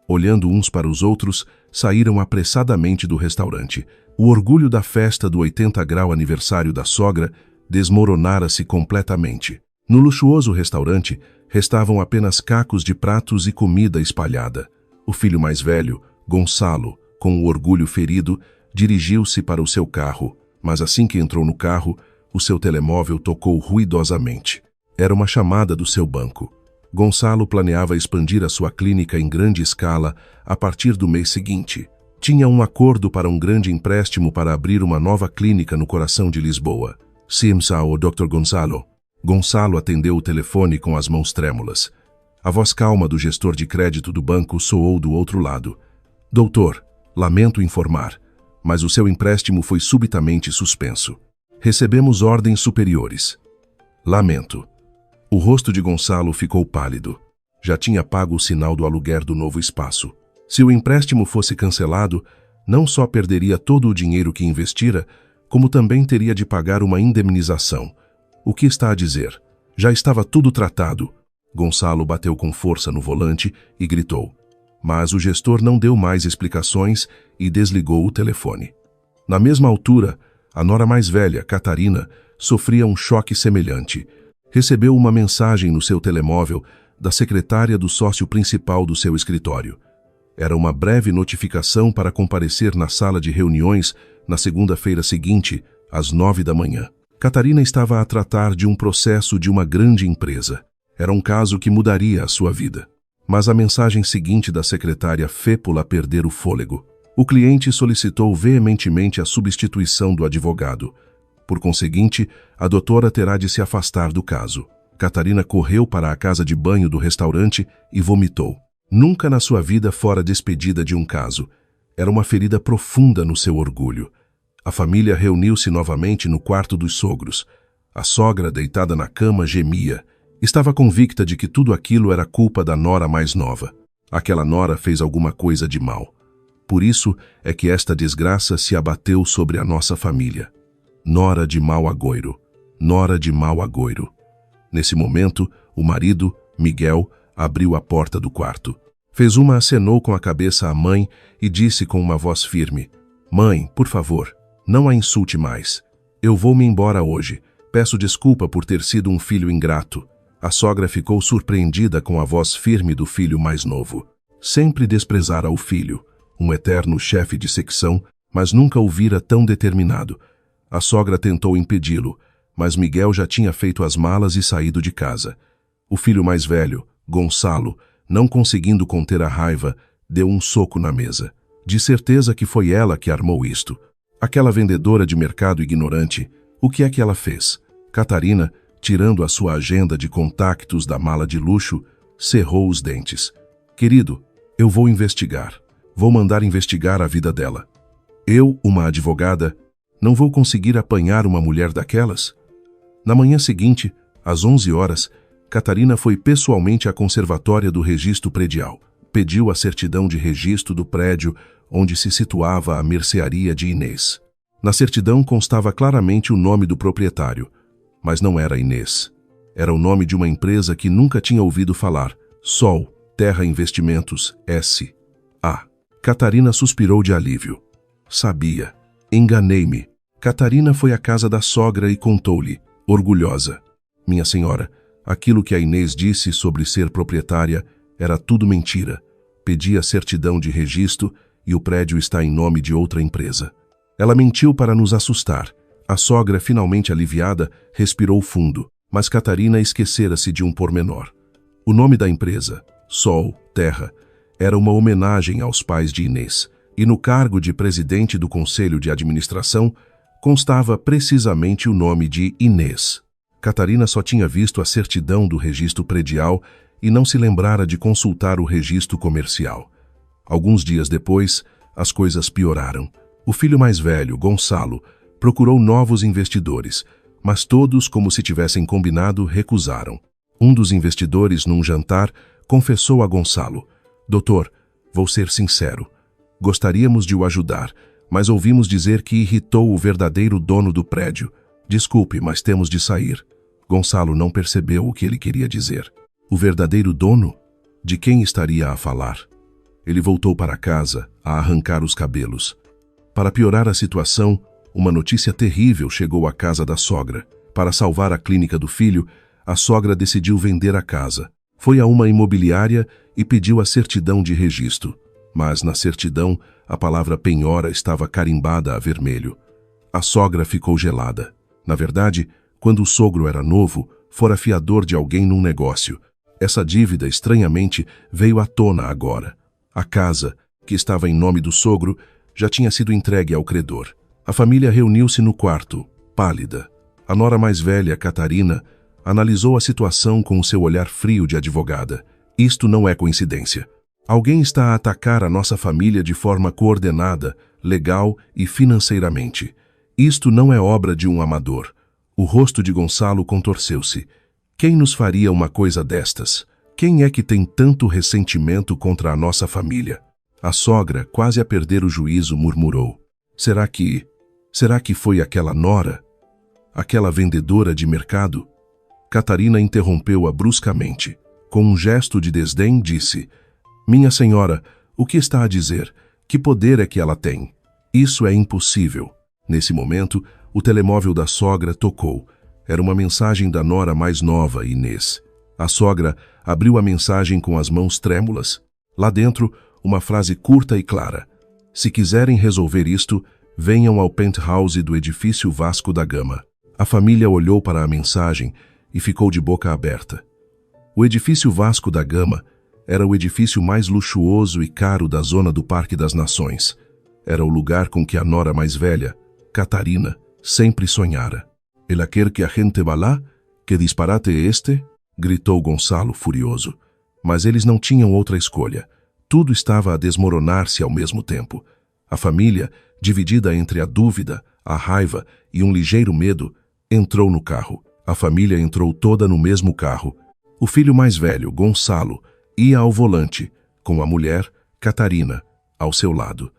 Olhando uns para os outros, saíram apressadamente do restaurante. O orgulho da festa do 80º aniversário da sogra desmoronara-se completamente. No luxuoso restaurante, restavam apenas cacos de pratos e comida espalhada. O filho mais velho, Gonçalo, com o orgulho ferido, dirigiu-se para o seu carro, mas assim que entrou no carro, o seu telemóvel tocou ruidosamente. Era uma chamada do seu banco. Gonçalo planeava expandir a sua clínica em grande escala a partir do mês seguinte. Tinha um acordo para um grande empréstimo para abrir uma nova clínica no coração de Lisboa. Sim, ao Dr. Gonçalo. Gonçalo atendeu o telefone com as mãos trêmulas. A voz calma do gestor de crédito do banco soou do outro lado. Doutor, lamento informar, mas o seu empréstimo foi subitamente suspenso. Recebemos ordens superiores. Lamento. O rosto de Gonçalo ficou pálido. Já tinha pago o sinal do aluguer do novo espaço. Se o empréstimo fosse cancelado, não só perderia todo o dinheiro que investira, como também teria de pagar uma indemnização. O que está a dizer? Já estava tudo tratado. Gonçalo bateu com força no volante e gritou. Mas o gestor não deu mais explicações e desligou o telefone. Na mesma altura, a nora mais velha, Catarina, sofria um choque semelhante. Recebeu uma mensagem no seu telemóvel da secretária do sócio principal do seu escritório. Era uma breve notificação para comparecer na sala de reuniões na segunda-feira seguinte, às 9 da manhã. Catarina estava a tratar de um processo de uma grande empresa. Era um caso que mudaria a sua vida. Mas a mensagem seguinte da secretária fê-la perder o fôlego. O cliente solicitou veementemente a substituição do advogado. Por conseguinte, a doutora terá de se afastar do caso. Catarina correu para a casa de banho do restaurante e vomitou. Nunca na sua vida fora despedida de um caso. Era uma ferida profunda no seu orgulho. A família reuniu-se novamente no quarto dos sogros. A sogra, deitada na cama, gemia. Estava convicta de que tudo aquilo era culpa da nora mais nova. Aquela nora fez alguma coisa de mal. Por isso é que esta desgraça se abateu sobre a nossa família. Nora de mau agouro. Nora de mau agouro. Nesse momento, o marido, Miguel, abriu a porta do quarto. Fez uma acenou com a cabeça à mãe e disse com uma voz firme, Mãe, por favor, não a insulte mais. Eu vou-me embora hoje. Peço desculpa por ter sido um filho ingrato. A sogra ficou surpreendida com a voz firme do filho mais novo. Sempre desprezara o filho, um eterno chefe de secção, mas nunca o vira tão determinado. A sogra tentou impedi-lo, mas Miguel já tinha feito as malas e saído de casa. O filho mais velho, Gonçalo, não conseguindo conter a raiva, deu um soco na mesa. De certeza que foi ela que armou isto. Aquela vendedora de mercado ignorante, o que é que ela fez? Catarina, tirando a sua agenda de contactos da mala de luxo, cerrou os dentes. Querido, eu vou investigar. Vou mandar investigar a vida dela. Eu, uma advogada, não vou conseguir apanhar uma mulher daquelas? Na manhã seguinte, às 11 horas, Catarina foi pessoalmente à conservatória do registro predial. Pediu a certidão de registro do prédio onde se situava a mercearia de Inês. Na certidão constava claramente o nome do proprietário, mas não era Inês. Era o nome de uma empresa que nunca tinha ouvido falar, Sol Terra Investimentos, S.A. Catarina suspirou de alívio. Sabia. Enganei-me. Catarina foi à casa da sogra e contou-lhe, orgulhosa. Minha senhora, aquilo que a Inês disse sobre ser proprietária era tudo mentira. Pedi a certidão de registro e o prédio está em nome de outra empresa. Ela mentiu para nos assustar. A sogra, finalmente aliviada, respirou fundo, mas Catarina esquecera-se de um pormenor. O nome da empresa, Sol Terra, era uma homenagem aos pais de Inês, e no cargo de presidente do Conselho de Administração constava precisamente o nome de Inês. Catarina só tinha visto a certidão do registro predial e não se lembrara de consultar o registro comercial. Alguns dias depois, as coisas pioraram. O filho mais velho, Gonçalo, procurou novos investidores, mas todos, como se tivessem combinado, recusaram. Um dos investidores, num jantar, confessou a Gonçalo: Doutor, vou ser sincero. Gostaríamos de o ajudar, mas ouvimos dizer que irritou o verdadeiro dono do prédio. Desculpe, mas temos de sair. Gonçalo não percebeu o que ele queria dizer. O verdadeiro dono? De quem estaria a falar? Ele voltou para casa, a arrancar os cabelos. Para piorar a situação, uma notícia terrível chegou à casa da sogra. Para salvar a clínica do filho, a sogra decidiu vender a casa. Foi a uma imobiliária e pediu a certidão de registro. Mas na certidão, a palavra penhora estava carimbada a vermelho. A sogra ficou gelada. Na verdade, quando o sogro era novo, fora fiador de alguém num negócio. Essa dívida, estranhamente, veio à tona agora. A casa, que estava em nome do sogro, já tinha sido entregue ao credor. A família reuniu-se no quarto, pálida. A nora mais velha, Catarina, analisou a situação com o seu olhar frio de advogada. Isto não é coincidência. Alguém está a atacar a nossa família de forma coordenada, legal e financeiramente. Isto não é obra de um amador. O rosto de Gonçalo contorceu-se. Quem nos faria uma coisa destas? Quem é que tem tanto ressentimento contra a nossa família? A sogra, quase a perder o juízo, murmurou. Será que foi aquela nora? Aquela vendedora de mercado? Catarina interrompeu-a bruscamente. Com um gesto de desdém, disse: Minha senhora, o que está a dizer? Que poder é que ela tem? Isso é impossível. Nesse momento, o telemóvel da sogra tocou. Era uma mensagem da nora mais nova, Inês. A sogra abriu a mensagem com as mãos trêmulas. Lá dentro, uma frase curta e clara. Se quiserem resolver isto, venham ao penthouse do edifício Vasco da Gama. A família olhou para a mensagem e ficou de boca aberta. O edifício Vasco da Gama era o edifício mais luxuoso e caro da zona do Parque das Nações. Era o lugar com que a nora mais velha, Catarina, sempre sonhara. «Ela quer que a gente vá lá? Que disparate é este?» gritou Gonçalo furioso. Mas eles não tinham outra escolha. Tudo estava a desmoronar-se ao mesmo tempo. A família, dividida entre a dúvida, a raiva e um ligeiro medo, entrou no carro. A família entrou toda no mesmo carro. O filho mais velho, Gonçalo, ia ao volante, com a mulher, Catarina, ao seu lado.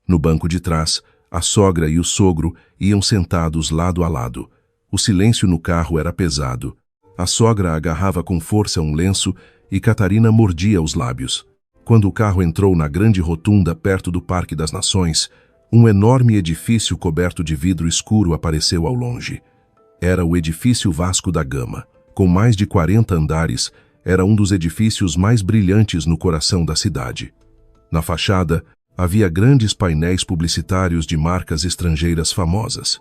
No banco de trás, a sogra e o sogro iam sentados lado a lado. O silêncio no carro era pesado. A sogra agarrava com força um lenço e Catarina mordia os lábios. Quando o carro entrou na grande rotunda perto do Parque das Nações, um enorme edifício coberto de vidro escuro apareceu ao longe. Era o edifício Vasco da Gama. Com mais de 40 andares, era um dos edifícios mais brilhantes no coração da cidade. Na fachada, Havia grandes painéis publicitários de marcas estrangeiras famosas.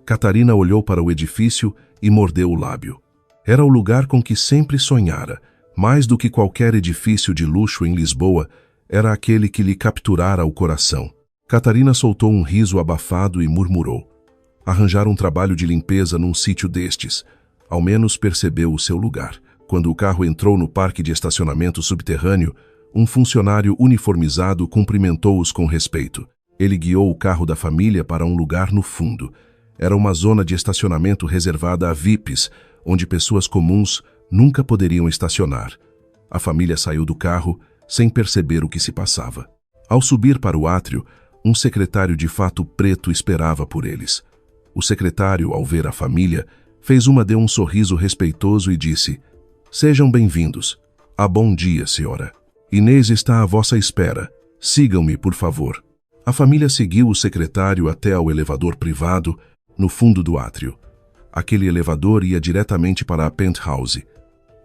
Catarina olhou para o edifício e mordeu o lábio. Era o lugar com que sempre sonhara. Mais do que qualquer edifício de luxo em Lisboa, era aquele que lhe capturara o coração. Catarina soltou um riso abafado e murmurou: arranjar um trabalho de limpeza num sítio destes. Ao menos percebeu o seu lugar. Quando o carro entrou no parque de estacionamento subterrâneo, um funcionário uniformizado cumprimentou-os com respeito. Ele guiou o carro da família para um lugar no fundo. Era uma zona de estacionamento reservada a VIPs, onde pessoas comuns nunca poderiam estacionar. A família saiu do carro sem perceber o que se passava. Ao subir para o átrio, um secretário de fato preto esperava por eles. O secretário, ao ver a família, fez um sorriso respeitoso e disse: sejam bem-vindos. Bom dia, senhora. Inês está à vossa espera. Sigam-me, por favor. A família seguiu o secretário até ao elevador privado, no fundo do átrio. Aquele elevador ia diretamente para a penthouse.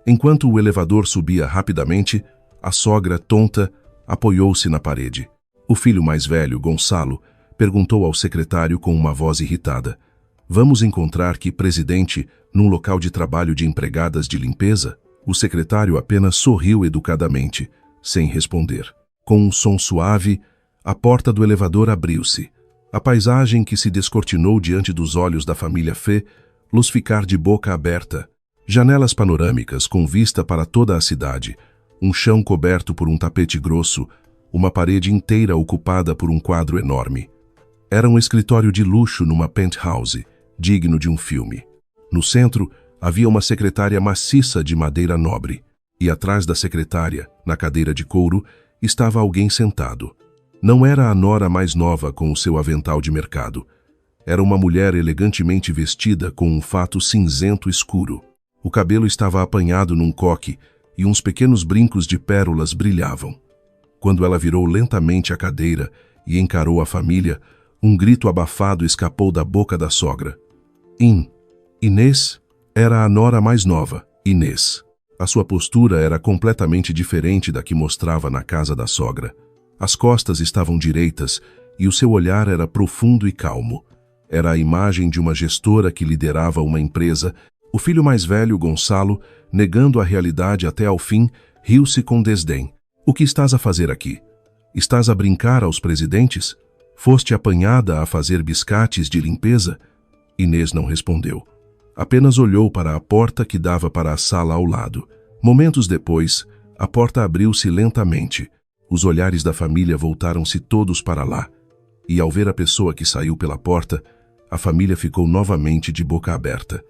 Enquanto o elevador subia rapidamente, a sogra, tonta, apoiou-se na parede. O filho mais velho, Gonçalo, perguntou ao secretário com uma voz irritada: vamos encontrar que presidente num local de trabalho de empregadas de limpeza? O secretário apenas sorriu educadamente, sem responder. Com um som suave, a porta do elevador abriu-se. A paisagem que se descortinou diante dos olhos da família Fê los ficar de boca aberta. Janelas panorâmicas com vista para toda a cidade, um chão coberto por um tapete grosso, uma parede inteira ocupada por um quadro enorme. Era um escritório de luxo numa penthouse, digno de um filme. No centro, havia uma secretária maciça de madeira nobre, e atrás da secretária, na cadeira de couro, estava alguém sentado. Não era a nora mais nova com o seu avental de mercado. Era uma mulher elegantemente vestida com um fato cinzento escuro. O cabelo estava apanhado num coque e uns pequenos brincos de pérolas brilhavam. Quando ela virou lentamente a cadeira e encarou a família, um grito abafado escapou da boca da sogra. Inês era a nora mais nova, Inês. A sua postura era completamente diferente da que mostrava na casa da sogra. As costas estavam direitas e o seu olhar era profundo e calmo. Era a imagem de uma gestora que liderava uma empresa. O filho mais velho, Gonçalo, negando a realidade até ao fim, riu-se com desdém. O que estás a fazer aqui? Estás a brincar aos presidentes? Foste apanhada a fazer biscates de limpeza? Inês não respondeu. Apenas olhou para a porta que dava para a sala ao lado. Momentos depois, a porta abriu-se lentamente. Os olhares da família voltaram-se todos para lá. E ao ver a pessoa que saiu pela porta, a família ficou novamente de boca aberta.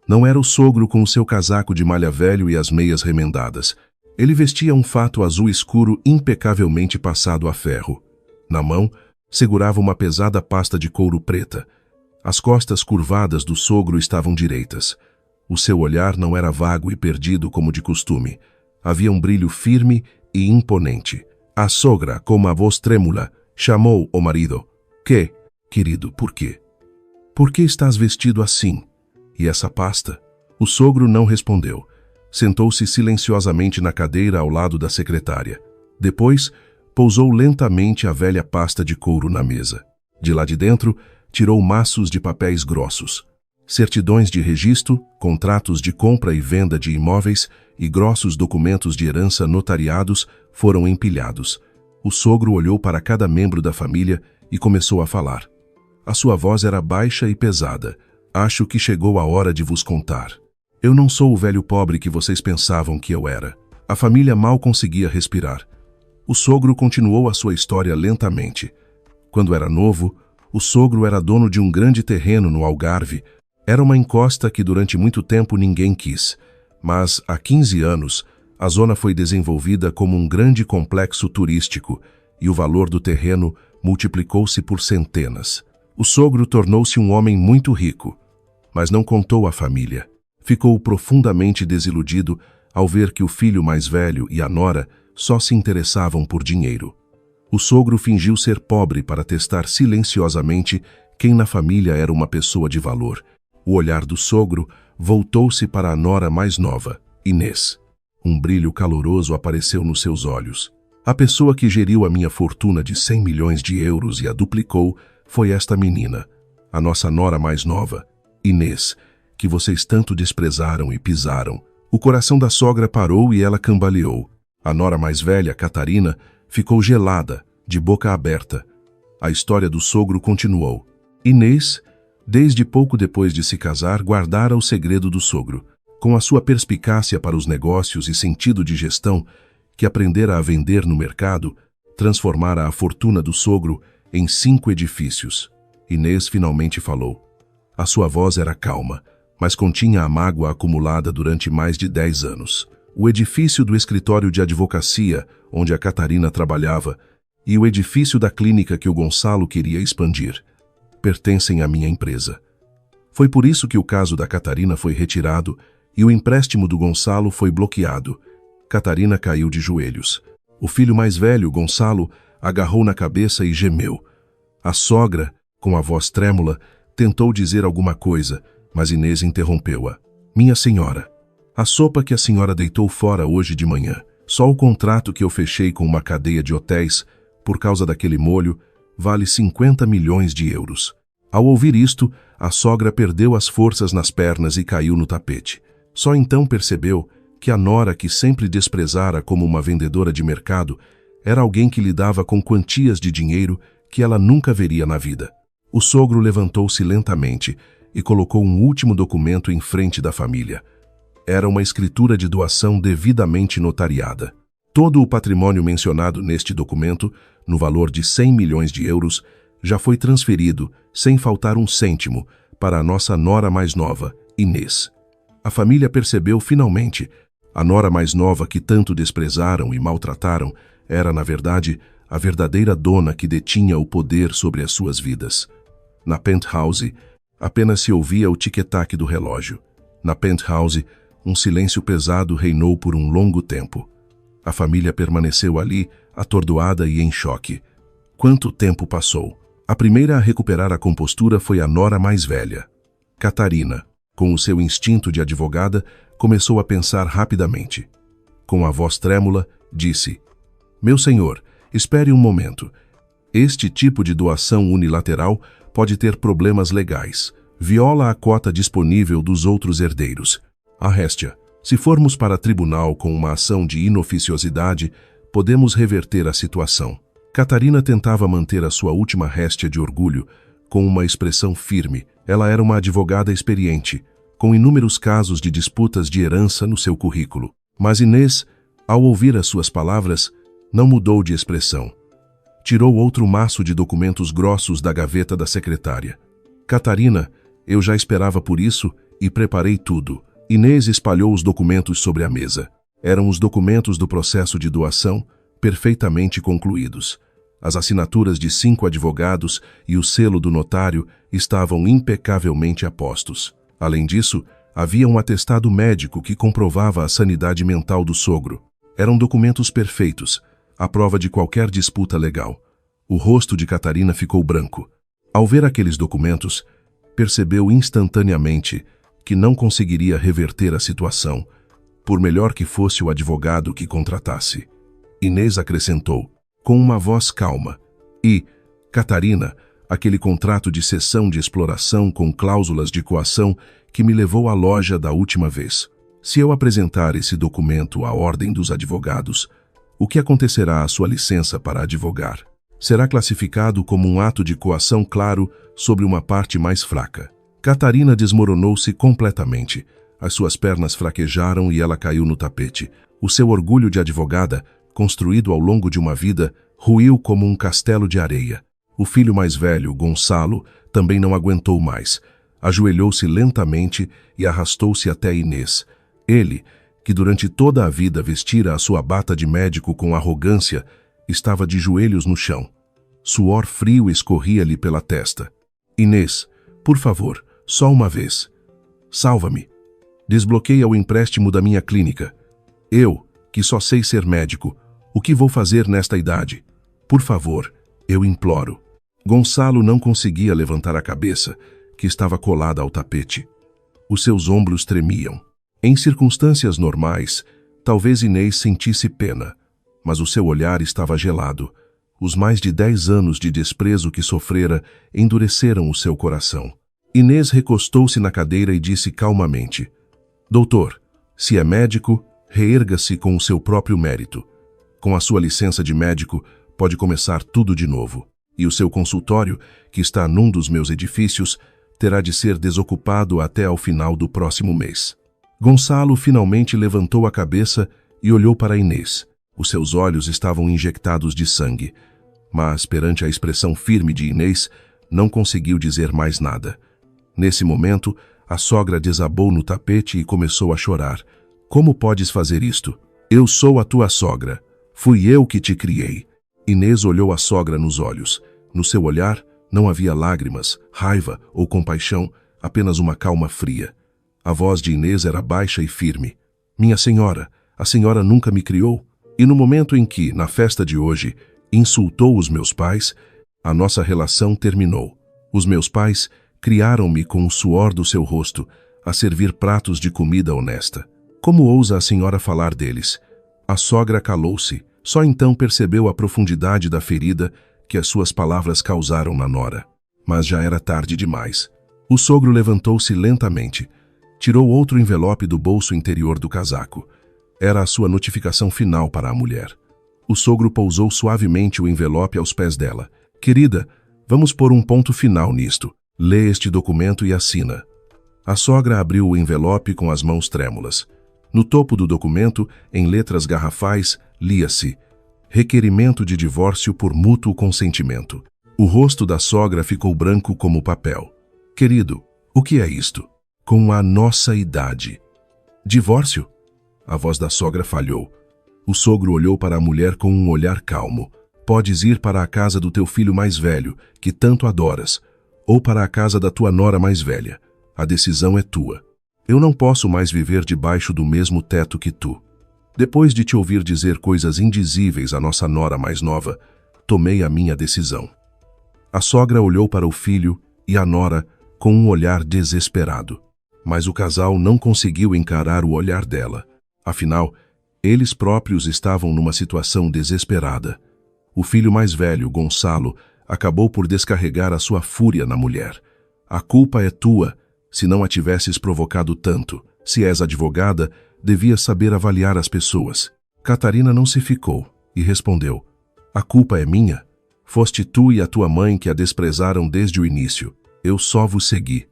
Não era o sogro com o seu casaco de malha velho e as meias remendadas. Ele vestia um fato azul escuro impecavelmente passado a ferro. Na mão, segurava uma pesada pasta de couro preta. As costas curvadas do sogro estavam direitas. O seu olhar não era vago e perdido como de costume. Havia um brilho firme e imponente. A sogra, com uma voz trêmula, chamou o marido. Que, querido, por quê? Por que estás vestido assim? E essa pasta? O sogro não respondeu. Sentou-se silenciosamente na cadeira ao lado da secretária. Depois, pousou lentamente a velha pasta de couro na mesa. De lá de dentro, tirou maços de papéis grossos. Certidões de registro, contratos de compra e venda de imóveis e grossos documentos de herança notariados foram empilhados. O sogro olhou para cada membro da família e começou a falar. A sua voz era baixa e pesada. Acho que chegou a hora de vos contar. Eu não sou o velho pobre que vocês pensavam que eu era. A família mal conseguia respirar. O sogro continuou a sua história lentamente. Quando era novo, o sogro era dono de um grande terreno no Algarve. Era uma encosta que durante muito tempo ninguém quis. Mas, há 15 anos, a zona foi desenvolvida como um grande complexo turístico e o valor do terreno multiplicou-se por centenas. O sogro tornou-se um homem muito rico, mas não contou à família. Ficou profundamente desiludido ao ver que o filho mais velho e a nora só se interessavam por dinheiro. O sogro fingiu ser pobre para testar silenciosamente quem na família era uma pessoa de valor. O olhar do sogro voltou-se para a nora mais nova, Inês. Um brilho caloroso apareceu nos seus olhos. A pessoa que geriu a minha fortuna de 100 milhões de euros e a duplicou foi esta menina, a nossa nora mais nova, Inês, que vocês tanto desprezaram e pisaram. O coração da sogra parou e ela cambaleou. A nora mais velha, Catarina, ficou gelada, de boca aberta. A história do sogro continuou. Inês, desde pouco depois de se casar, guardara o segredo do sogro. Com a sua perspicácia para os negócios e sentido de gestão, que aprendera a vender no mercado, transformara a fortuna do sogro em 5 edifícios. Inês finalmente falou. A sua voz era calma, mas continha a mágoa acumulada durante mais de 10 anos. O edifício do escritório de advocacia, onde a Catarina trabalhava, e o edifício da clínica que o Gonçalo queria expandir, pertencem à minha empresa. Foi por isso que o caso da Catarina foi retirado e o empréstimo do Gonçalo foi bloqueado. Catarina caiu de joelhos. O filho mais velho, Gonçalo, agarrou na cabeça e gemeu. A sogra, com a voz trêmula, tentou dizer alguma coisa, mas Inês interrompeu-a. Minha senhora, a sopa que a senhora deitou fora hoje de manhã, só o contrato que eu fechei com uma cadeia de hotéis, por causa daquele molho, vale 50 milhões de euros. Ao ouvir isto, a sogra perdeu as forças nas pernas e caiu no tapete. Só então percebeu que a nora, que sempre desprezara como uma vendedora de mercado, era alguém que lidava com quantias de dinheiro que ela nunca veria na vida. O sogro levantou-se lentamente e colocou um último documento em frente da família. Era uma escritura de doação devidamente notariada. Todo o patrimônio mencionado neste documento, no valor de 100 milhões de euros, já foi transferido, sem faltar um cêntimo, para a nossa nora mais nova, Inês. A família percebeu finalmente. A nora mais nova que tanto desprezaram e maltrataram era, na verdade, a verdadeira dona que detinha o poder sobre as suas vidas. Na penthouse, apenas se ouvia o tic-tac do relógio. Na penthouse, um silêncio pesado reinou por um longo tempo. A família permaneceu ali, atordoada e em choque. Quanto tempo passou? A primeira a recuperar a compostura foi a nora mais velha. Catarina, com o seu instinto de advogada, começou a pensar rapidamente. Com a voz trêmula, disse: Meu senhor, espere um momento. Este tipo de doação unilateral pode ter problemas legais. Viola a cota disponível dos outros herdeiros. A réstia. Se formos para tribunal com uma ação de inoficiosidade, podemos reverter a situação. Catarina tentava manter a sua última réstia de orgulho, com uma expressão firme. Ela era uma advogada experiente, com inúmeros casos de disputas de herança no seu currículo. Mas Inês, ao ouvir as suas palavras, não mudou de expressão. Tirou outro maço de documentos grossos da gaveta da secretária. Catarina, eu já esperava por isso e preparei tudo. Inês espalhou os documentos sobre a mesa. Eram os documentos do processo de doação, perfeitamente concluídos. As assinaturas de 5 advogados e o selo do notário estavam impecavelmente apostos. Além disso, havia um atestado médico que comprovava a sanidade mental do sogro. Eram documentos perfeitos, a prova de qualquer disputa legal. O rosto de Catarina ficou branco. Ao ver aqueles documentos, percebeu instantaneamente que não conseguiria reverter a situação, por melhor que fosse o advogado que contratasse. Inês acrescentou, com uma voz calma, Catarina, aquele contrato de cessão de exploração com cláusulas de coação que me levou à loja da última vez. Se eu apresentar esse documento à ordem dos advogados, o que acontecerá à sua licença para advogar? Será classificado como um ato de coação claro sobre uma parte mais fraca. Catarina desmoronou-se completamente. As suas pernas fraquejaram e ela caiu no tapete. O seu orgulho de advogada, construído ao longo de uma vida, ruiu como um castelo de areia. O filho mais velho, Gonçalo, também não aguentou mais. Ajoelhou-se lentamente e arrastou-se até Inês. Ele, que durante toda a vida vestira a sua bata de médico com arrogância, estava de joelhos no chão. Suor frio escorria-lhe pela testa. Inês, por favor, só uma vez. Salva-me. Desbloqueia o empréstimo da minha clínica. Eu, que só sei ser médico, o que vou fazer nesta idade? Por favor, eu imploro. Gonçalo não conseguia levantar a cabeça, que estava colada ao tapete. Os seus ombros tremiam. Em circunstâncias normais, talvez Inês sentisse pena, mas o seu olhar estava gelado. Os mais de 10 anos de desprezo que sofrera endureceram o seu coração. Inês recostou-se na cadeira e disse calmamente: Doutor, se é médico, reerga-se com o seu próprio mérito. Com a sua licença de médico, pode começar tudo de novo. E o seu consultório, que está num dos meus edifícios, terá de ser desocupado até ao final do próximo mês. Gonçalo finalmente levantou a cabeça e olhou para Inês. Os seus olhos estavam injectados de sangue, mas, perante a expressão firme de Inês, não conseguiu dizer mais nada. Nesse momento, a sogra desabou no tapete e começou a chorar. Como podes fazer isto? Eu sou a tua sogra. Fui eu que te criei. Inês olhou a sogra nos olhos. No seu olhar, não havia lágrimas, raiva ou compaixão, apenas uma calma fria. A voz de Inês era baixa e firme. Minha senhora, a senhora nunca me criou? E no momento em que, na festa de hoje, insultou os meus pais, a nossa relação terminou. Os meus pais criaram-me com o suor do seu rosto, a servir pratos de comida honesta. Como ousa a senhora falar deles? A sogra calou-se. Só então percebeu a profundidade da ferida que as suas palavras causaram na nora. Mas já era tarde demais. O sogro levantou-se lentamente. Tirou outro envelope do bolso interior do casaco. Era a sua notificação final para a mulher. O sogro pousou suavemente o envelope aos pés dela. Querida, vamos pôr um ponto final nisto. Lê este documento e assina. A sogra abriu o envelope com as mãos trêmulas. No topo do documento, em letras garrafais, lia-se: Requerimento de divórcio por mútuo consentimento. O rosto da sogra ficou branco como papel. Querido, o que é isto? Com a nossa idade. Divórcio? A voz da sogra falhou. O sogro olhou para a mulher com um olhar calmo. Podes ir para a casa do teu filho mais velho, que tanto adoras, ou para a casa da tua nora mais velha. A decisão é tua. Eu não posso mais viver debaixo do mesmo teto que tu. Depois de te ouvir dizer coisas indizíveis à nossa nora mais nova, tomei a minha decisão. A sogra olhou para o filho e a nora com um olhar desesperado. Mas o casal não conseguiu encarar o olhar dela. Afinal, eles próprios estavam numa situação desesperada. O filho mais velho, Gonçalo, acabou por descarregar a sua fúria na mulher. A culpa é tua, se não a tivesses provocado tanto. Se és advogada, devias saber avaliar as pessoas. Catarina não se ficou e respondeu: A culpa é minha? Foste tu e a tua mãe que a desprezaram desde o início. Eu só vos segui.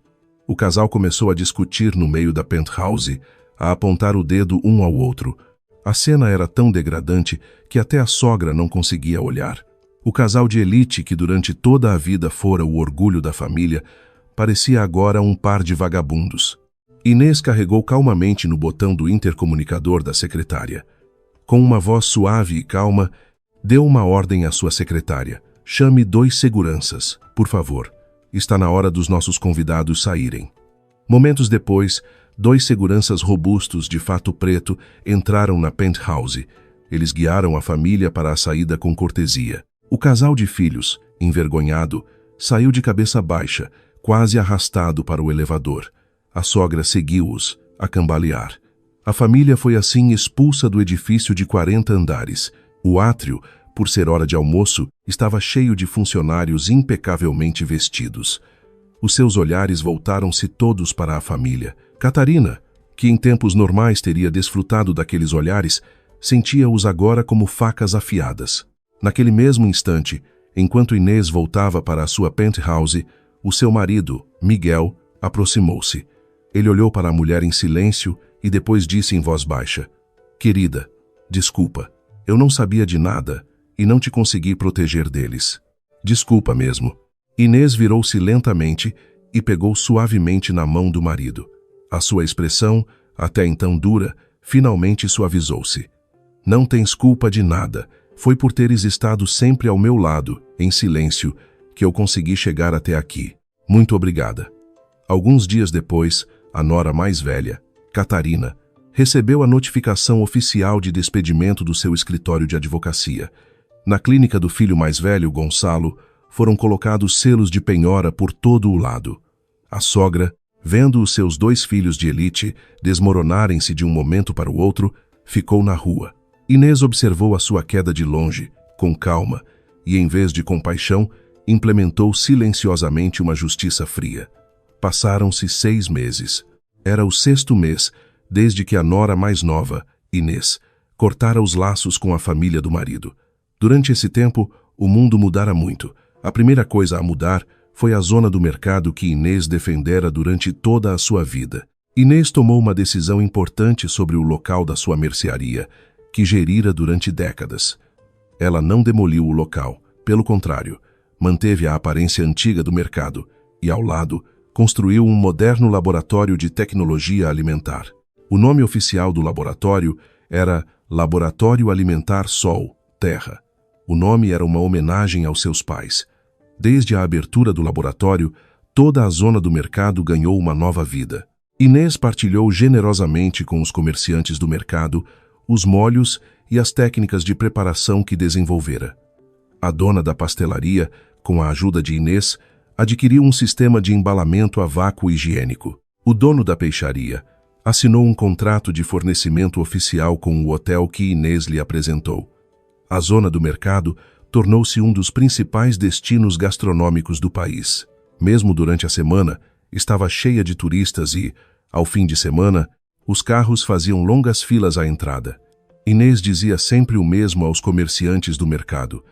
O casal começou a discutir no meio da penthouse, a apontar o dedo um ao outro. A cena era tão degradante que até a sogra não conseguia olhar. O casal de elite, que durante toda a vida fora o orgulho da família, parecia agora um par de vagabundos. Inês carregou calmamente no botão do intercomunicador da secretária. Com uma voz suave e calma, deu uma ordem à sua secretária. Chame 2 seguranças, por favor. Está na hora dos nossos convidados saírem. Momentos depois, 2 seguranças robustos de fato preto entraram na penthouse. Eles guiaram a família para a saída com cortesia. O casal de filhos, envergonhado, saiu de cabeça baixa, quase arrastado para o elevador. A sogra seguiu-os, a cambalear. A família foi assim expulsa do edifício de 40 andares. O átrio, por ser hora de almoço, estava cheio de funcionários impecavelmente vestidos. Os seus olhares voltaram-se todos para a família. Catarina, que em tempos normais teria desfrutado daqueles olhares, sentia-os agora como facas afiadas. Naquele mesmo instante, enquanto Inês voltava para a sua penthouse, o seu marido, Miguel, aproximou-se. Ele olhou para a mulher em silêncio e depois disse em voz baixa: Querida, desculpa, eu não sabia de nada e não te consegui proteger deles. Desculpa mesmo. Inês virou-se lentamente e pegou suavemente na mão do marido. A sua expressão, até então dura, finalmente suavizou-se. Não tens culpa de nada. Foi por teres estado sempre ao meu lado, em silêncio, que eu consegui chegar até aqui. Muito obrigada. Alguns dias depois, a nora mais velha, Catarina, recebeu a notificação oficial de despedimento do seu escritório de advocacia. Na clínica do filho mais velho, Gonçalo, foram colocados selos de penhora por todo o lado. A sogra, vendo os seus 2 filhos de elite desmoronarem-se de um momento para o outro, ficou na rua. Inês observou a sua queda de longe, com calma, e em vez de compaixão, implementou silenciosamente uma justiça fria. Passaram-se 6 meses. Era o 6º mês, desde que a nora mais nova, Inês, cortara os laços com a família do marido. Durante esse tempo, o mundo mudara muito. A primeira coisa a mudar foi a zona do mercado que Inês defendera durante toda a sua vida. Inês tomou uma decisão importante sobre o local da sua mercearia, que gerira durante décadas. Ela não demoliu o local, pelo contrário, manteve a aparência antiga do mercado e, ao lado, construiu um moderno laboratório de tecnologia alimentar. O nome oficial do laboratório era Laboratório Alimentar Sol, Terra. O nome era uma homenagem aos seus pais. Desde a abertura do laboratório, toda a zona do mercado ganhou uma nova vida. Inês partilhou generosamente com os comerciantes do mercado os molhos e as técnicas de preparação que desenvolvera. A dona da pastelaria, com a ajuda de Inês, adquiriu um sistema de embalamento a vácuo higiênico. O dono da peixaria assinou um contrato de fornecimento oficial com o hotel que Inês lhe apresentou. A zona do mercado tornou-se um dos principais destinos gastronômicos do país. Mesmo durante a semana, estava cheia de turistas e, ao fim de semana, os carros faziam longas filas à entrada. Inês dizia sempre o mesmo aos comerciantes do mercado: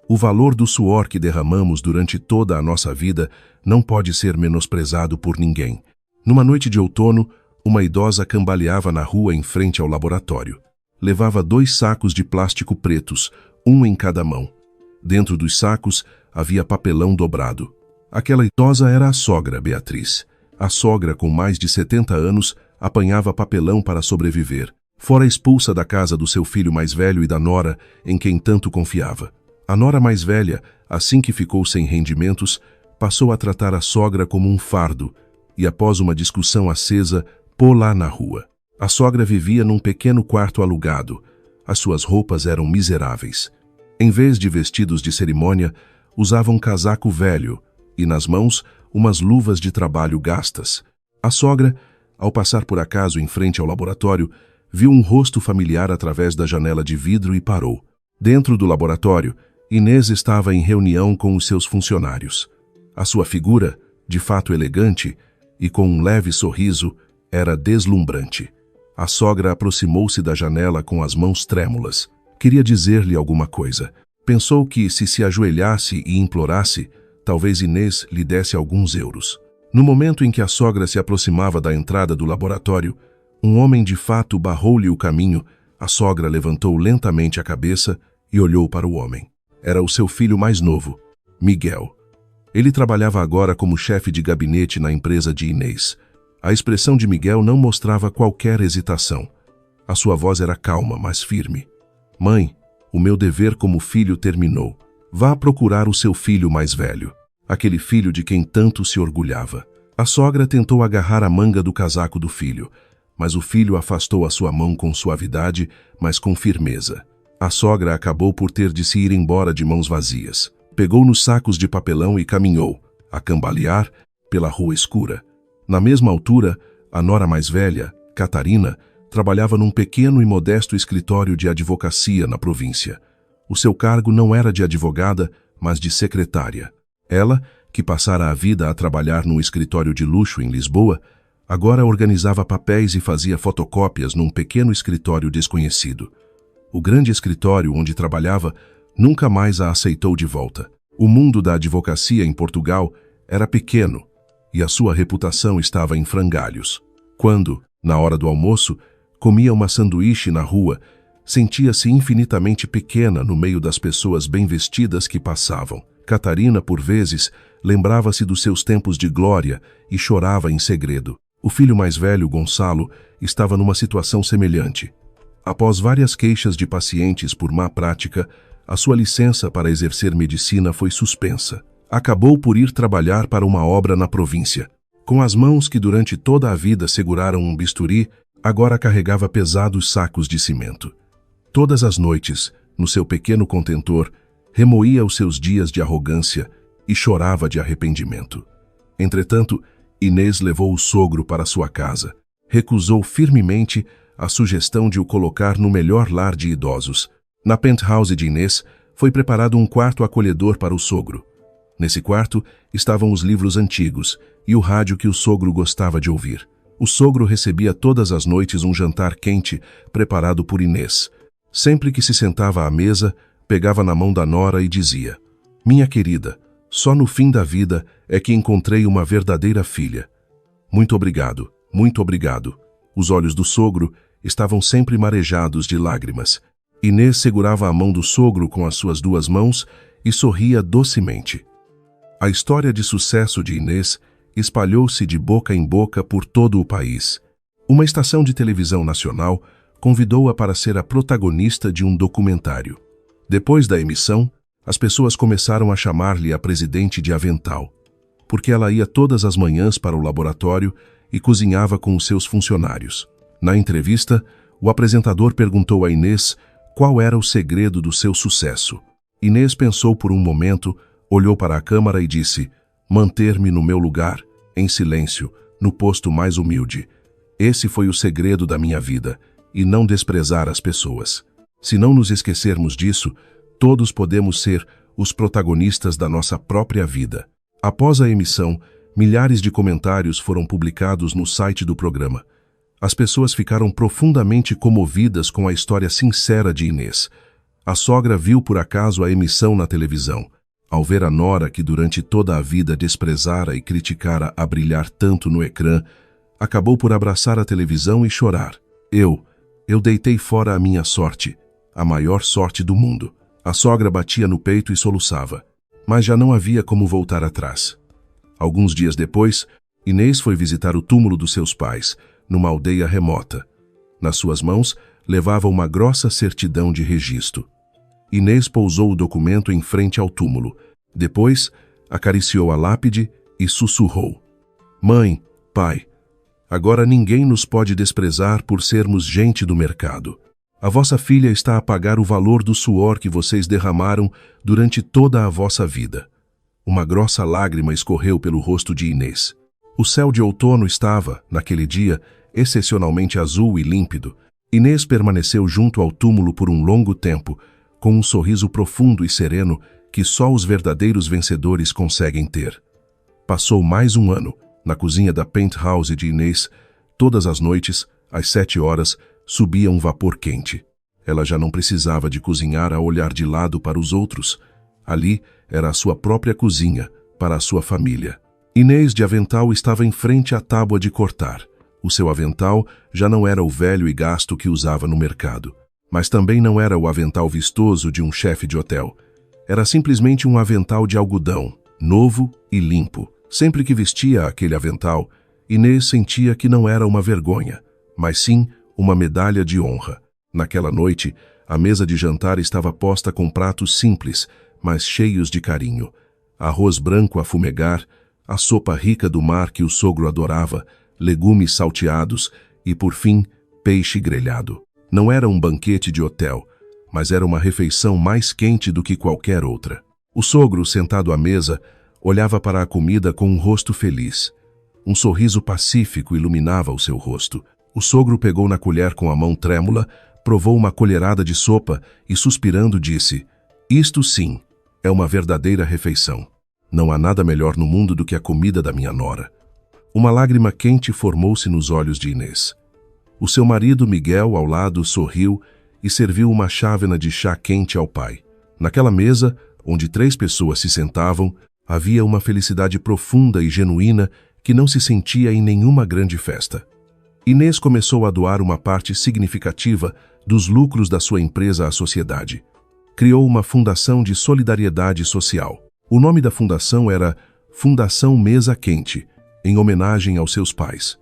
o valor do suor que derramamos durante toda a nossa vida não pode ser menosprezado por ninguém. Numa noite de outono, uma idosa cambaleava na rua em frente ao laboratório. Levava 2 sacos de plástico pretos, um em cada mão. Dentro dos sacos havia papelão dobrado. Aquela idosa era a sogra, Beatriz. A sogra, com mais de 70 anos, apanhava papelão para sobreviver. Fora expulsa da casa do seu filho mais velho e da nora, em quem tanto confiava. A nora mais velha, assim que ficou sem rendimentos, passou a tratar a sogra como um fardo e, após uma discussão acesa, pô-la na rua. A sogra vivia num pequeno quarto alugado. As suas roupas eram miseráveis. Em vez de vestidos de cerimônia, usava um casaco velho e, nas mãos, umas luvas de trabalho gastas. A sogra, ao passar por acaso em frente ao laboratório, viu um rosto familiar através da janela de vidro e parou. Dentro do laboratório, Inês estava em reunião com os seus funcionários. A sua figura, de fato elegante e com um leve sorriso, era deslumbrante. A sogra aproximou-se da janela com as mãos trêmulas. Queria dizer-lhe alguma coisa. Pensou que, se ajoelhasse e implorasse, talvez Inês lhe desse alguns euros. No momento em que a sogra se aproximava da entrada do laboratório, um homem de fato barrou-lhe o caminho. A sogra levantou lentamente a cabeça e olhou para o homem. Era o seu filho mais novo, Miguel. Ele trabalhava agora como chefe de gabinete na empresa de Inês. A expressão de Miguel não mostrava qualquer hesitação. A sua voz era calma, mas firme. Mãe, o meu dever como filho terminou. Vá procurar o seu filho mais velho, aquele filho de quem tanto se orgulhava. A sogra tentou agarrar a manga do casaco do filho, mas o filho afastou a sua mão com suavidade, mas com firmeza. A sogra acabou por ter de se ir embora de mãos vazias. Pegou nos sacos de papelão e caminhou, a cambalear, pela rua escura. Na mesma altura, a nora mais velha, Catarina, trabalhava num pequeno e modesto escritório de advocacia na província. O seu cargo não era de advogada, mas de secretária. Ela, que passara a vida a trabalhar num escritório de luxo em Lisboa, agora organizava papéis e fazia fotocópias num pequeno escritório desconhecido. O grande escritório onde trabalhava nunca mais a aceitou de volta. O mundo da advocacia em Portugal era pequeno e a sua reputação estava em frangalhos. Quando, na hora do almoço, comia uma sanduíche na rua, sentia-se infinitamente pequena no meio das pessoas bem vestidas que passavam. Catarina, por vezes, lembrava-se dos seus tempos de glória e chorava em segredo. O filho mais velho, Gonçalo, estava numa situação semelhante. Após várias queixas de pacientes por má prática, a sua licença para exercer medicina foi suspensa. Acabou por ir trabalhar para uma obra na província. Com as mãos que durante toda a vida seguraram um bisturi, agora carregava pesados sacos de cimento. Todas as noites, no seu pequeno contentor, remoía os seus dias de arrogância e chorava de arrependimento. Entretanto, Inês levou o sogro para sua casa. Recusou firmemente, a sugestão de o colocar no melhor lar de idosos. Na penthouse de Inês, foi preparado um quarto acolhedor para o sogro. Nesse quarto estavam os livros antigos e o rádio que o sogro gostava de ouvir. O sogro recebia todas as noites um jantar quente preparado por Inês. Sempre que se sentava à mesa, pegava na mão da nora e dizia: "Minha querida, só no fim da vida é que encontrei uma verdadeira filha. Muito obrigado, muito obrigado." Os olhos do sogro estavam sempre marejados de lágrimas. Inês segurava a mão do sogro com as suas duas mãos e sorria docemente. A história de sucesso de Inês espalhou-se de boca em boca por todo o país. Uma estação de televisão nacional convidou-a para ser a protagonista de um documentário. Depois da emissão, as pessoas começaram a chamar-lhe a presidente de avental, porque ela ia todas as manhãs para o laboratório e cozinhava com os seus funcionários. Na entrevista, o apresentador perguntou a Inês qual era o segredo do seu sucesso. Inês pensou por um momento, olhou para a câmara e disse: "Manter-me no meu lugar, em silêncio, no posto mais humilde. Esse foi o segredo da minha vida, e não desprezar as pessoas. Se não nos esquecermos disso, todos podemos ser os protagonistas da nossa própria vida." Após a emissão, milhares de comentários foram publicados no site do programa. As pessoas ficaram profundamente comovidas com a história sincera de Inês. A sogra viu por acaso a emissão na televisão. Ao ver a nora, que durante toda a vida desprezara e criticara a brilhar tanto no ecrã, acabou por abraçar a televisão e chorar. Eu deitei fora a minha sorte, a maior sorte do mundo." A sogra batia no peito e soluçava, mas já não havia como voltar atrás. Alguns dias depois, Inês foi visitar o túmulo dos seus pais, numa aldeia remota. Nas suas mãos, levava uma grossa certidão de registro. Inês pousou o documento em frente ao túmulo. Depois, acariciou a lápide e sussurrou: "Mãe, pai, agora ninguém nos pode desprezar por sermos gente do mercado. A vossa filha está a pagar o valor do suor que vocês derramaram durante toda a vossa vida." Uma grossa lágrima escorreu pelo rosto de Inês. O céu de outono estava, naquele dia, excepcionalmente azul e límpido. Inês permaneceu junto ao túmulo por um longo tempo, com um sorriso profundo e sereno que só os verdadeiros vencedores conseguem ter. Passou mais um ano, na cozinha da penthouse de Inês. Todas as noites, às 7 horas, subia um vapor quente. Ela já não precisava de cozinhar a olhar de lado para os outros. Ali era a sua própria cozinha, para a sua família. Inês de avental estava em frente à tábua de cortar. O seu avental já não era o velho e gasto que usava no mercado, mas também não era o avental vistoso de um chefe de hotel. Era simplesmente um avental de algodão, novo e limpo. Sempre que vestia aquele avental, Inês sentia que não era uma vergonha, mas sim uma medalha de honra. Naquela noite, a mesa de jantar estava posta com pratos simples, mas cheios de carinho. Arroz branco a fumegar, a sopa rica do mar que o sogro adorava, legumes salteados e, por fim, peixe grelhado. Não era um banquete de hotel, mas era uma refeição mais quente do que qualquer outra. O sogro, sentado à mesa, olhava para a comida com um rosto feliz. Um sorriso pacífico iluminava o seu rosto. O sogro pegou na colher com a mão trêmula, provou uma colherada de sopa e, suspirando, disse: "Isto sim, é uma verdadeira refeição. Não há nada melhor no mundo do que a comida da minha nora." Uma lágrima quente formou-se nos olhos de Inês. O seu marido, Miguel, ao lado, sorriu e serviu uma chávena de chá quente ao pai. Naquela mesa, onde 3 pessoas se sentavam, havia uma felicidade profunda e genuína que não se sentia em nenhuma grande festa. Inês começou a doar uma parte significativa dos lucros da sua empresa à sociedade. Criou uma fundação de solidariedade social. O nome da fundação era Fundação Mesa Quente, em homenagem aos seus pais.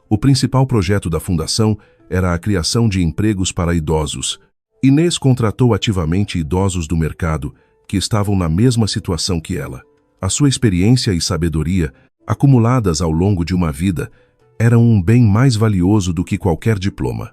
O principal projeto da fundação era a criação de empregos para idosos. Inês contratou ativamente idosos do mercado que estavam na mesma situação que ela. A sua experiência e sabedoria, acumuladas ao longo de uma vida, eram um bem mais valioso do que qualquer diploma.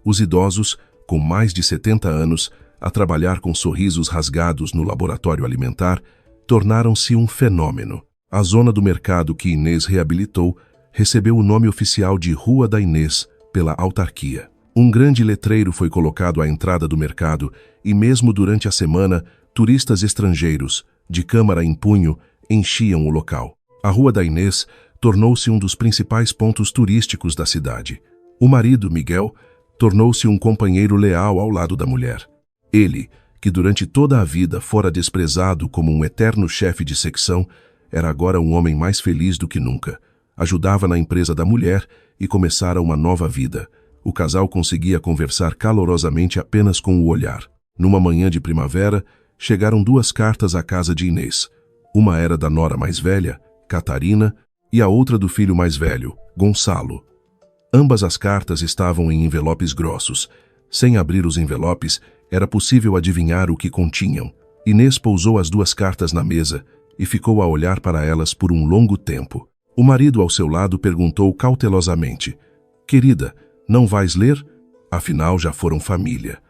Os idosos, com mais de 70 anos, a trabalhar com sorrisos rasgados no laboratório alimentar, tornaram-se um fenômeno. A zona do mercado que Inês reabilitou recebeu o nome oficial de Rua da Inês pela autarquia. Um grande letreiro foi colocado à entrada do mercado e mesmo durante a semana, turistas estrangeiros, de câmara em punho, enchiam o local. A Rua da Inês tornou-se um dos principais pontos turísticos da cidade. O marido, Miguel, tornou-se um companheiro leal ao lado da mulher. Ele, que durante toda a vida fora desprezado como um eterno chefe de secção, era agora um homem mais feliz do que nunca. Ajudava na empresa da mulher e começara uma nova vida. O casal conseguia conversar calorosamente apenas com o olhar. Numa manhã de primavera, chegaram 2 cartas à casa de Inês. Uma era da nora mais velha, Catarina, e a outra do filho mais velho, Gonçalo. Ambas as cartas estavam em envelopes grossos. Sem abrir os envelopes, era possível adivinhar o que continham. Inês pousou as 2 cartas na mesa e ficou a olhar para elas por um longo tempo. O marido ao seu lado perguntou cautelosamente: "Querida, não vais ler? Afinal, já foram família."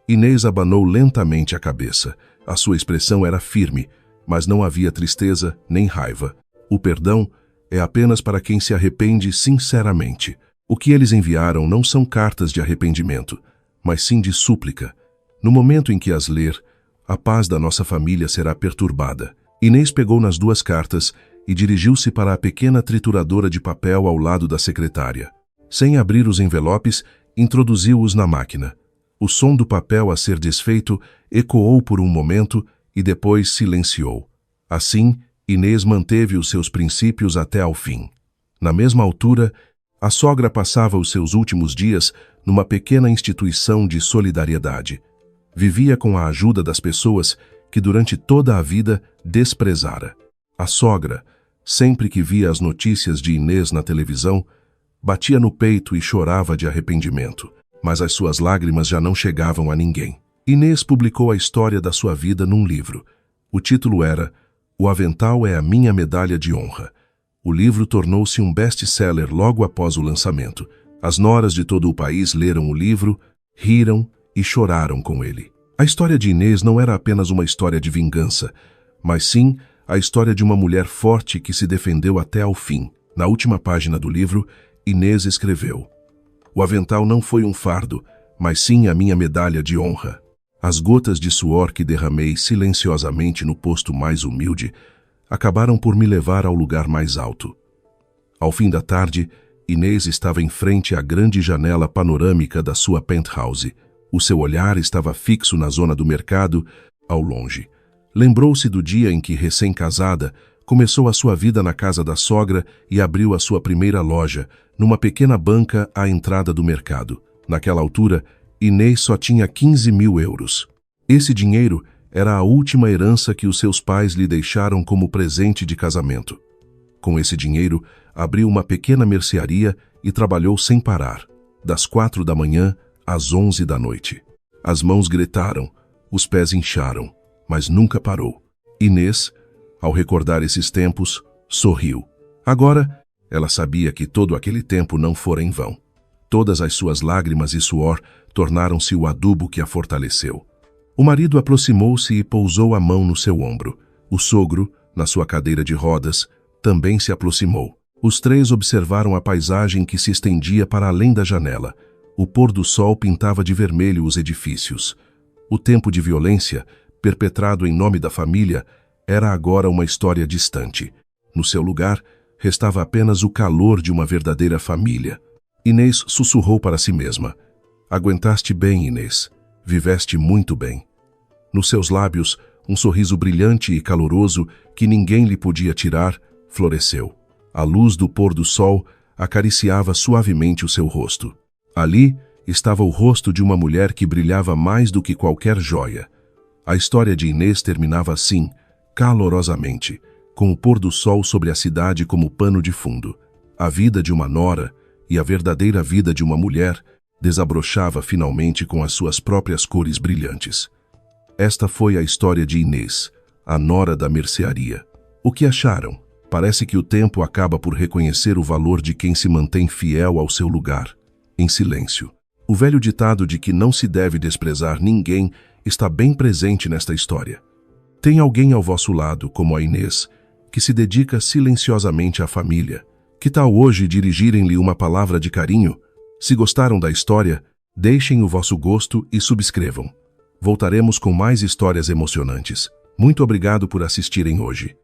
Inês abanou lentamente a cabeça. A sua expressão era firme, mas não havia tristeza nem raiva. O perdão é apenas para quem se arrepende sinceramente. O que eles enviaram não são cartas de arrependimento, mas sim de súplica. No momento em que as ler, a paz da nossa família será perturbada. Inês pegou nas 2 cartas e dirigiu-se para a pequena trituradora de papel ao lado da secretária. Sem abrir os envelopes, introduziu-os na máquina. O som do papel a ser desfeito ecoou por um momento e depois silenciou. Assim, Inês manteve os seus princípios até ao fim. Na mesma altura, a sogra passava os seus últimos dias numa pequena instituição de solidariedade. Vivia com a ajuda das pessoas que durante toda a vida desprezara. A sogra, sempre que via as notícias de Inês na televisão, batia no peito e chorava de arrependimento, mas as suas lágrimas já não chegavam a ninguém. Inês publicou a história da sua vida num livro. O título era "O Avental é a Minha Medalha de Honra." O livro tornou-se um best-seller logo após o lançamento. As noras de todo o país leram o livro, riram e choraram com ele. A história de Inês não era apenas uma história de vingança, mas sim a história de uma mulher forte que se defendeu até ao fim. Na última página do livro, Inês escreveu: "O avental não foi um fardo, mas sim a minha medalha de honra. As gotas de suor que derramei silenciosamente no posto mais humilde acabaram por me levar ao lugar mais alto." Ao fim da tarde, Inês estava em frente à grande janela panorâmica da sua penthouse. O seu olhar estava fixo na zona do mercado, ao longe. Lembrou-se do dia em que, recém-casada, começou a sua vida na casa da sogra e abriu a sua primeira loja, numa pequena banca à entrada do mercado. Naquela altura, Inês só tinha 15.000 euros. Esse dinheiro era a última herança que os seus pais lhe deixaram como presente de casamento. Com esse dinheiro, abriu uma pequena mercearia e trabalhou sem parar, das 4 da manhã às 11 da noite. As mãos gritaram, os pés incharam, mas nunca parou. Inês, ao recordar esses tempos, sorriu. Agora, ela sabia que todo aquele tempo não fora em vão. Todas as suas lágrimas e suor tornaram-se o adubo que a fortaleceu. O marido aproximou-se e pousou a mão no seu ombro. O sogro, na sua cadeira de rodas, também se aproximou. Os 3 observaram a paisagem que se estendia para além da janela. O pôr do sol pintava de vermelho os edifícios. O tempo de violência, perpetrado em nome da família, era agora uma história distante. No seu lugar, restava apenas o calor de uma verdadeira família. Inês sussurrou para si mesma: "Aguentaste bem, Inês. Viveste muito bem." Nos seus lábios, um sorriso brilhante e caloroso que ninguém lhe podia tirar, floresceu. A luz do pôr do sol acariciava suavemente o seu rosto. Ali estava o rosto de uma mulher que brilhava mais do que qualquer joia. A história de Inês terminava assim, calorosamente, com o pôr do sol sobre a cidade como pano de fundo. A vida de uma nora e a verdadeira vida de uma mulher desabrochava finalmente com as suas próprias cores brilhantes. Esta foi a história de Inês, a nora da mercearia. O que acharam? Parece que o tempo acaba por reconhecer o valor de quem se mantém fiel ao seu lugar, em silêncio. O velho ditado de que não se deve desprezar ninguém está bem presente nesta história. Tem alguém ao vosso lado, como a Inês, que se dedica silenciosamente à família. Que tal hoje dirigirem-lhe uma palavra de carinho? Se gostaram da história, Deixem o vosso gosto e subscrevam. Voltaremos com mais histórias emocionantes. Muito obrigado por assistirem hoje.